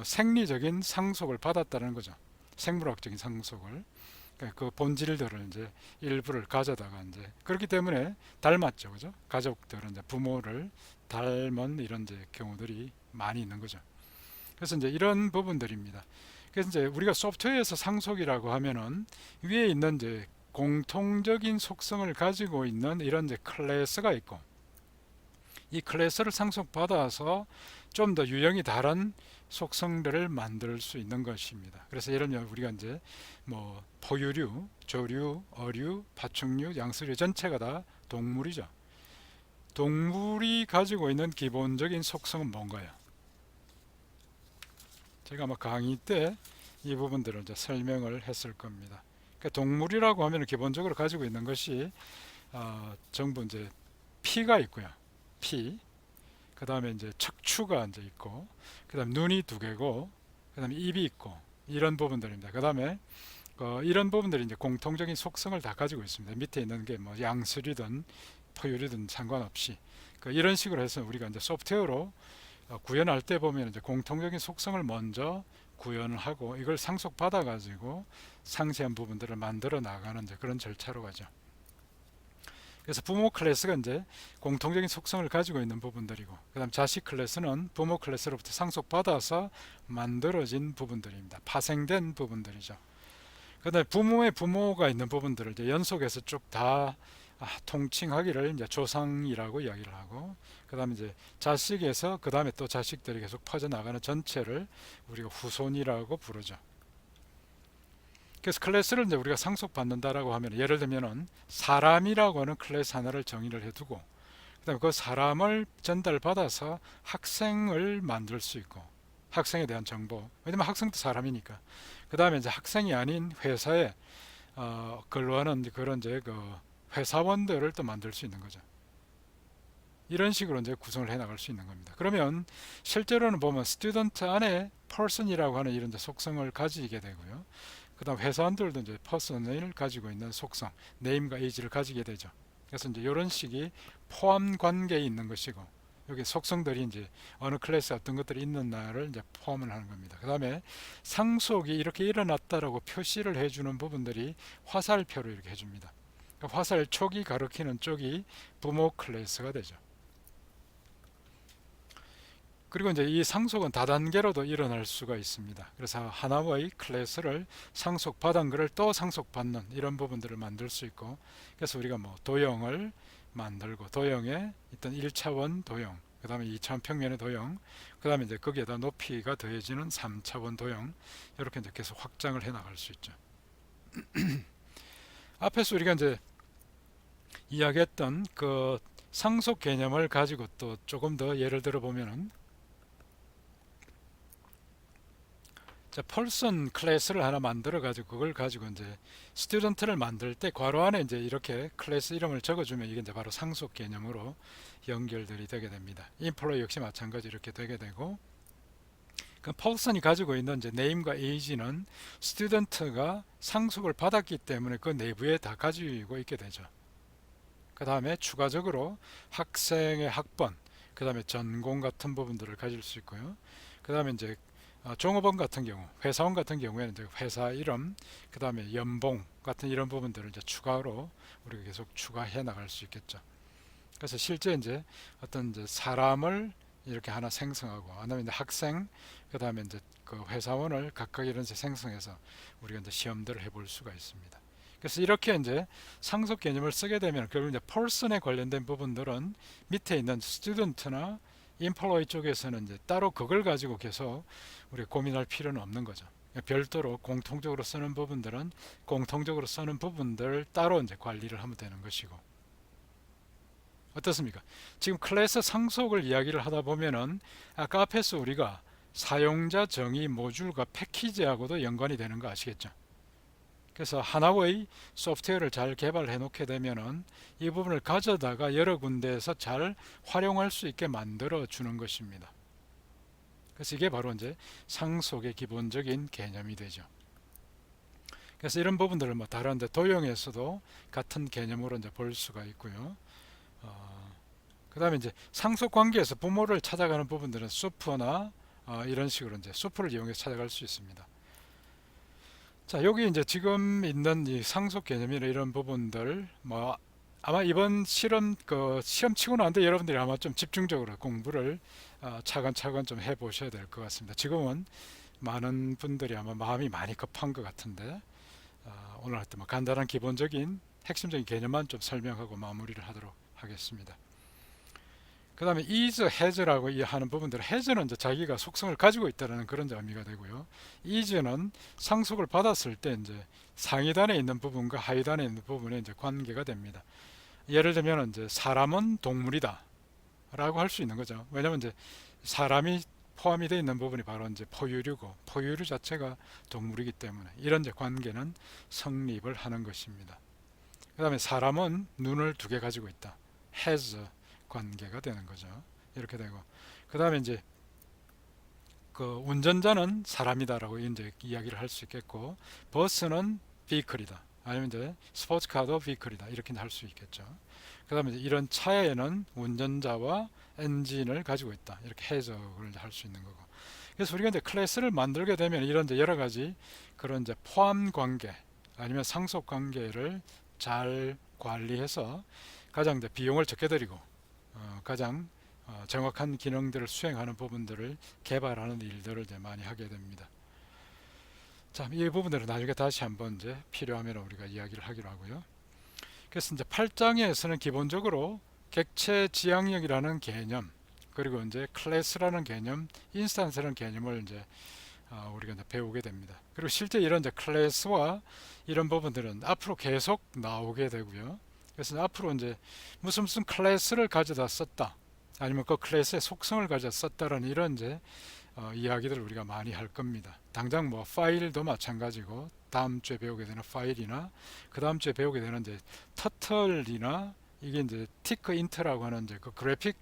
생리적인 상속을 받았다는 거죠. 생물학적인 상속을. 그러니까 그 본질들을 이제 일부를 가져다가 이제 그렇기 때문에 닮았죠. 그죠? 가족들은 이제 부모를 닮은 이런 이제 경우들이 많이 있는 거죠. 그래서 이제 이런 부분들입니다. 그래서 이제 우리가 소프트웨어에서 상속이라고 하면은 위에 있는 이제 공통적인 속성을 가지고 있는 이런 이제 클래스가 있고 이 클래스를 상속받아서 좀 더 유형이 다른 속성들을 만들 수 있는 것입니다. 그래서 예를 들면 우리가 이제 뭐 포유류, 조류, 어류, 파충류, 양서류 전체가 다 동물이죠. 동물이 가지고 있는 기본적인 속성은 뭔가요? 제가 아마 강의 때 이 부분들을 이제 설명을 했을 겁니다. 그러니까 동물이라고 하면 기본적으로 가지고 있는 것이 전부 이제 피가 있고요. 피. 그 다음에 이제 척추가 이제 있고, 그 다음 눈이 두 개고, 그 다음에 입이 있고, 이런 부분들입니다. 그 다음에 이런 부분들이 이제 공통적인 속성을 다 가지고 있습니다. 밑에 있는 게 뭐 양수류든 포유류든 상관없이 이런 식으로 해서 우리가 이제 소프트웨어로 구현할 때 보면 이제 공통적인 속성을 먼저 구현을 하고 이걸 상속받아 가지고 상세한 부분들을 만들어 나가는 이제 그런 절차로 가죠. 그래서 부모 클래스가 이제 공통적인 속성을 가지고 있는 부분들이고, 그다음 자식 클래스는 부모 클래스로부터 상속받아서 만들어진 부분들입니다. 파생된 부분들이죠. 그다음에 부모의 부모가 있는 부분들을 이제 연속해서 쭉 다 통칭하기를 이제 조상이라고 이야기를 하고, 그다음에 이제 자식에서 그다음에 또 자식들이 계속 퍼져 나가는 전체를 우리가 후손이라고 부르죠. 그래서 클래스를 이제 우리가 상속받는다라고 하면 예를 들면은 사람이라고 하는 클래스 하나를 정의를 해두고 그다음에 그 사람을 전달받아서 학생을 만들 수 있고 학생에 대한 정보, 왜냐면 학생도 사람이니까. 그 다음에 이제 학생이 아닌 회사에 근로하는 그런 이제 그 회사원들을 또 만들 수 있는 거죠. 이런 식으로 이제 구성을 해 나갈 수 있는 겁니다. 그러면 실제로는 보면 스튜던트 안에 person이라고 하는 이런 속성을 가지게 되고요. 그 다음 회사원들도 이제 person을 가지고 있는 속성, name과 age를 가지게 되죠. 그래서 이제 이런 식이 포함 관계에 있는 것이고, 여기 속성들이 이제 어느 클래스에 어떤 것들이 있는 날을 이제 포함을 하는 겁니다. 그 다음에 상속이 이렇게 일어났다라고 표시를 해주는 부분들이 화살표로 이렇게 해줍니다. 그러니까 화살촉이 가리키는 쪽이 부모 클래스가 되죠. 그리고 이제 이 상속은 다단계로도 일어날 수가 있습니다. 그래서 하나의 클래스를 상속받은 것을 또 상속받는 이런 부분들을 만들 수 있고, 그래서 우리가 뭐 도형을 만들고 도형에 있던 1차원 도형, 그 다음에 2차원 평면의 도형, 그 다음에 이제 거기에다 높이가 더해지는 3차원 도형, 이렇게 이제 계속 확장을 해 나갈 수 있죠. 앞에서 우리가 이제 이야기했던 그 상속 개념을 가지고 또 조금 더 예를 들어 보면은, 자, 펄슨 클래스를 하나 만들어 가지고 그걸 가지고 이제 스튜던트를 만들 때 괄호 안에 이제 이렇게 클래스 이름을 적어주면 이게 이제 바로 상속 개념으로 연결들이 되게 됩니다. 인플로 역시 마찬가지 이렇게 되게 되고, 그 펄슨이 가지고 있는 이제 네임과 에이지는 스튜던트가 상속을 받았기 때문에 그 내부에 다 가지고 있게 되죠. 그 다음에 추가적으로 학생의 학번, 그 다음에 전공 같은 부분들을 가질 수 있고요. 그 다음에 이제 종업원 같은 경우, 회사원 같은 경우에는 이제 회사 이름, 그 다음에 연봉 같은 이런 부분들을 이제 추가로 우리가 계속 추가해 나갈 수 있겠죠. 그래서 실제 이제 어떤 이제 사람을 이렇게 하나 생성하고, 아니면 이제 학생, 그 다음에 이제 그 회사원을 각각 이런 데 생성해서 우리가 이제 시험들을 해볼 수가 있습니다. 그래서 이렇게 이제 상속 개념을 쓰게 되면 결국 이제 person에 관련된 부분들은 밑에 있는 student나 employee 쪽에서는 이제 따로 그걸 가지고 계속 우리가 고민할 필요는 없는 거죠. 별도로 공통적으로 쓰는 부분들은 공통적으로 쓰는 부분들 따로 이제 관리를 하면 되는 것이고. 어떻습니까? 지금 클래스 상속을 이야기를 하다 보면은 아까 앞에서 우리가 사용자 정의 모듈과 패키지하고도 연관이 되는 거 아시겠죠? 그래서 하나의 소프트웨어를 잘 개발해 놓게 되면은 이 부분을 가져다가 여러 군데에서 잘 활용할 수 있게 만들어 주는 것입니다. 그래서 이게 바로 이제 상속의 기본적인 개념이 되죠. 그래서 이런 부분들을 뭐 다른 도형에서도 같은 개념으로 이제 볼 수가 있고요. 그 다음에 이제 상속 관계에서 부모를 찾아가는 부분들은 수프나 이런 식으로 이제 수프를 이용해서 찾아갈 수 있습니다. 자, 여기 이제 지금 있는 이 상속 개념이나 이런 부분들, 뭐 아마 이번 시험 치고 나는데 여러분들이 아마 좀 집중적으로 공부를 차근차근 좀 해보셔야 될 것 같습니다. 지금은 많은 분들이 아마 마음이 많이 급한 것 같은데, 오늘 하여튼 뭐 간단한 기본적인 핵심적인 개념만 좀 설명하고 마무리를 하도록 하겠습니다. 그 다음에 is, has라고 하는 부분들, has는 이제 자기가 속성을 가지고 있다는 그런 의미가 되고요. is는 상속을 받았을 때 이제 상위단에 있는 부분과 하위단에 있는 부분에 이제 관계가 됩니다. 예를 들면 이제 사람은 동물이다 라고 할 수 있는 거죠. 왜냐하면 이제 사람이 포함이 되어 있는 부분이 바로 이제 포유류고, 포유류 자체가 동물이기 때문에 이런 이제 관계는 성립을 하는 것입니다. 그 다음에 사람은 눈을 두 개 가지고 있다. has 관계가 되는 거죠. 이렇게 되고, 그 다음에 이제 그 운전자는 사람이다라고 이제 이야기를 할 수 있겠고, 버스는 vehicle이다. 아니면 이제 스포츠카도 vehicle이다. 이렇게 할 수 있겠죠. 그 다음에 이런 차에는 운전자와 엔진을 가지고 있다. 이렇게 해석을 할 수 있는 거고. 그래서 우리가 이제 클래스를 만들게 되면 이런 이제 여러 가지 그런 이제 포함 관계 아니면 상속 관계를 잘 관리해서 가장 이제 비용을 적게 들이고 가장 정확한 기능들을 수행하는 부분들을 개발하는 일들을 이제 많이 하게 됩니다. 자, 이 부분들은 나중에 다시 한번 이제 필요하면 우리가 이야기를 하기로 하고요. 그래서 이제 8장에서는 기본적으로 객체 지향력이라는 개념, 그리고 이제 클래스라는 개념, 인스턴스라는 개념을 이제 우리가 이제 배우게 됩니다. 그리고 실제 이런 이제 클래스와 이런 부분들은 앞으로 계속 나오게 되고요. 그래서 앞으로 이제 무슨 클래스를 가져다 썼다, 아니면 그 클래스의 속성을 가져다 썼다라는 이런 이제 이야기들을 우리가 많이 할 겁니다. 당장 뭐 파일도 마찬가지고 다음 주에 배우게 되는 파일이나 그 다음 주에 배우게 되는 이제 터틀이나 이게 이제 티크 인트라고 하는 이제 그 그래픽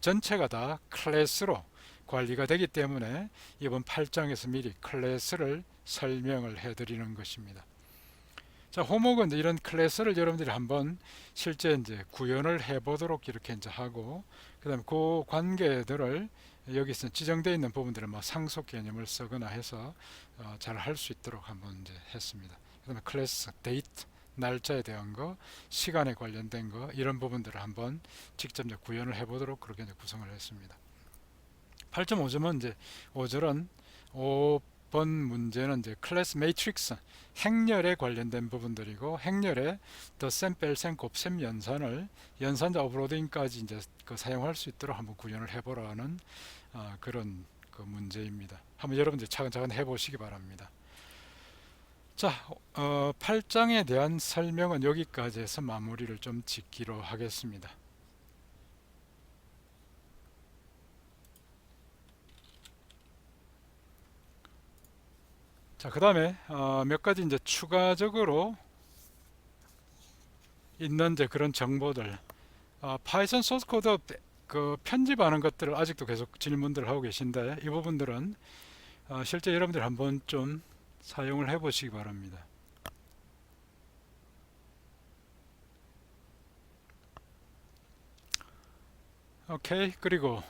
전체가 다 클래스로 관리가 되기 때문에 이번 8장에서 미리 클래스를 설명을 해드리는 것입니다. 자, 호목은 이런 클래스를 여러분들이 한번 실제 이제 구현을 해보도록 이렇게 이제 하고, 그 다음에 그 관계들을 여기서 지정되어 있는 부분들은 뭐 상속 개념을 쓰거나 해서 잘 할 수 있도록 한번 이제 했습니다. 그 다음에 클래스, 데이트, 날짜에 대한 거, 시간에 관련된 거, 이런 부분들을 한번 직접 이제 구현을 해보도록 그렇게 이제 구성을 했습니다. 8.5점은 이제 5절은 5번 문제는 이제 클래스 매트릭스 행렬에 관련된 부분들이고, 행렬에 덧셈, 뺄셈, 곱셈 연산을 연산자 오버로딩까지 이제 그 사용할 수 있도록 한번 구현을 해보라는 그런 그 문제입니다. 한번 여러분들 차근차근 해보시기 바랍니다. 자, 8장에 대한 설명은 여기까지 해서 마무리를 좀 짓기로 하겠습니다. 자, 그 다음에 몇 가지 이제 추가적으로 있는 이제 그런 정보들, 파이썬 소스 코드 그 편집하는 것들을 아직도 계속 질문들 하고 계신데, 이 부분들은 실제 여러분들 한번 좀 사용을 해 보시기 바랍니다. 오케이. 그리고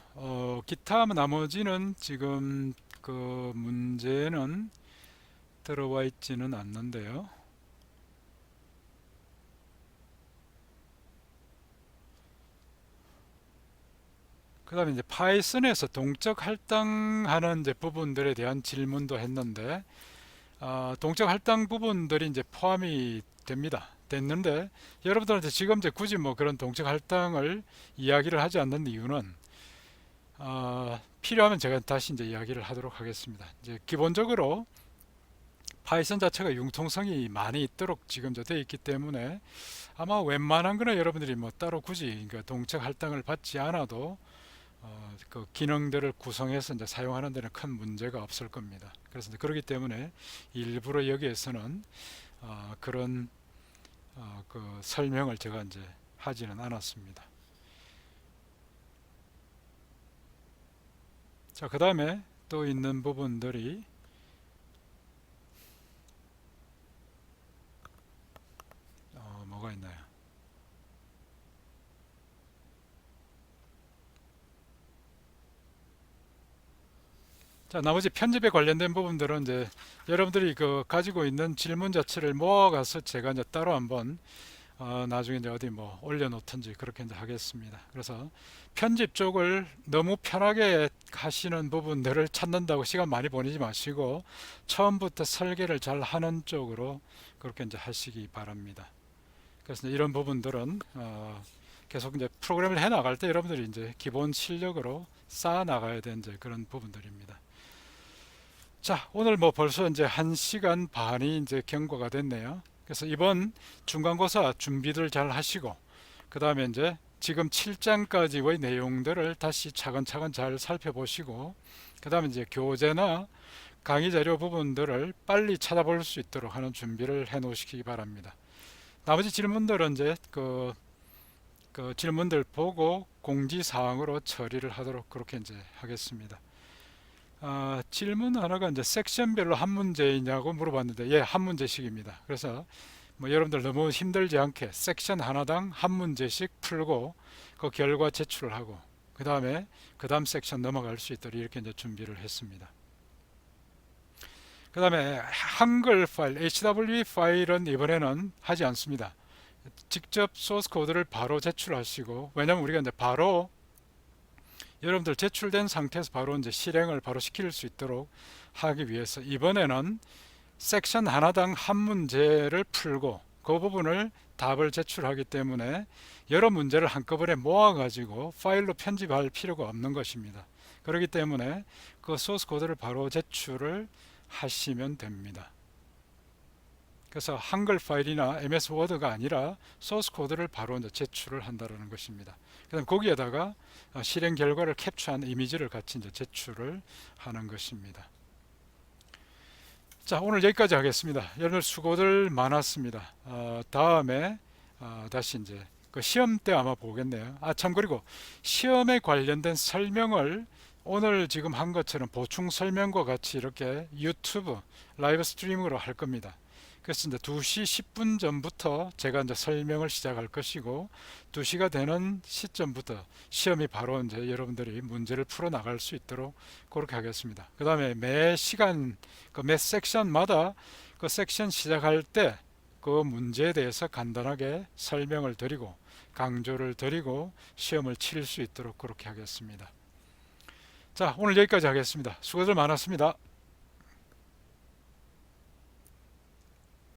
기타 나머지는 지금 그 문제는 들어와 있지는 않는데요. 그다음에 이제 파이썬에서 동적 할당하는 이제 부분들에 대한 질문도 했는데, 동적 할당 부분들이 이제 포함이 됩니다. 됐는데, 여러분들한테 지금 이제 굳이 뭐 그런 동적 할당을 이야기를 하지 않는 이유는, 필요하면 제가 다시 이제 이야기를 하도록 하겠습니다. 이제 기본적으로 파이썬 자체가 융통성이 많이 있도록 지금 되어 있기 때문에 아마 웬만한 거는 여러분들이 뭐 따로 굳이 그러니까 동적 할당을 받지 않아도 그 기능들을 구성해서 이제 사용하는 데는 큰 문제가 없을 겁니다. 그래서 이제 그렇기 때문에 일부러 여기에서는 그런 그 설명을 제가 이제 하지는 않았습니다. 자, 그 다음에 또 있는 부분들이 뭐가 있나요? 자, 나머지 편집에 관련된 부분들은 이제 여러분들이 그 가지고 있는 질문 자체를 모아가서 제가 이제 따로 한번 나중에 이제 어디 뭐 올려놓든지 그렇게 이제 하겠습니다. 그래서 편집 쪽을 너무 편하게 하시는 부분들을 찾는다고 시간 많이 보내지 마시고 처음부터 설계를 잘 하는 쪽으로 그렇게 이제 하시기 바랍니다. 그래서 이제 이런 부분들은 계속 이제 프로그램을 해 나갈 때 여러분들이 이제 기본 실력으로 쌓아 나가야 되는 이제 그런 부분들입니다. 자, 오늘 뭐 벌써 이제 1시간 반이 이제 경과가 됐네요. 그래서 이번 중간고사 준비들 잘 하시고, 그 다음에 이제 지금 7장까지의 내용들을 다시 차근차근 잘 살펴보시고, 그 다음에 이제 교재나 강의 자료 부분들을 빨리 찾아볼 수 있도록 하는 준비를 해 놓으시기 바랍니다. 나머지 질문들은 이제 그 질문들 보고 공지사항으로 처리를 하도록 그렇게 이제 하겠습니다. 질문 하나가 이제 섹션별로 한 문제이냐고 물어봤는데, 예, 한 문제씩입니다. 그래서 뭐 여러분들 너무 힘들지 않게 섹션 하나당 한 문제씩 풀고 그 결과 제출을 하고 그 다음 섹션 넘어갈 수 있도록 이렇게 이제 준비를 했습니다. 그 다음에 한글 파일, HW 파일은 이번에는 하지 않습니다. 직접 소스 코드를 바로 제출하시고, 왜냐면 우리가 이제 바로 여러분들 제출된 상태에서 바로 이제 실행을 바로 시킬 수 있도록 하기 위해서 이번에는 섹션 하나당 한 문제를 풀고 그 부분을 답을 제출하기 때문에 여러 문제를 한꺼번에 모아 가지고 파일로 편집할 필요가 없는 것입니다. 그렇기 때문에 그 소스 코드를 바로 제출을 하시면 됩니다. 그래서 한글 파일이나 MS 워드가 아니라 소스 코드를 바로 이제 제출을 한다는 것입니다. 그다음 거기에다가 실행 결과를 캡처한 이미지를 같이 이제 제출을 하는 것입니다. 자, 오늘 여기까지 하겠습니다. 여러분 수고들 많았습니다. 다음에 다시 이제 그 시험 때 아마 보겠네요. 참, 그리고 시험에 관련된 설명을 오늘 지금 한 것처럼 보충 설명과 같이 이렇게 유튜브 라이브 스트리밍으로 할 겁니다. 그래서 이제 2시 10분 전부터 제가 이제 설명을 시작할 것이고 2시가 되는 시점부터 시험이 바로 이제 여러분들이 문제를 풀어 나갈 수 있도록 그렇게 하겠습니다. 그 다음에 매 시간 매 섹션마다 그 섹션 시작할 때 그 문제에 대해서 간단하게 설명을 드리고 강조를 드리고 시험을 칠 수 있도록 그렇게 하겠습니다. 자, 오늘 여기까지 하겠습니다. 수고들 많았습니다.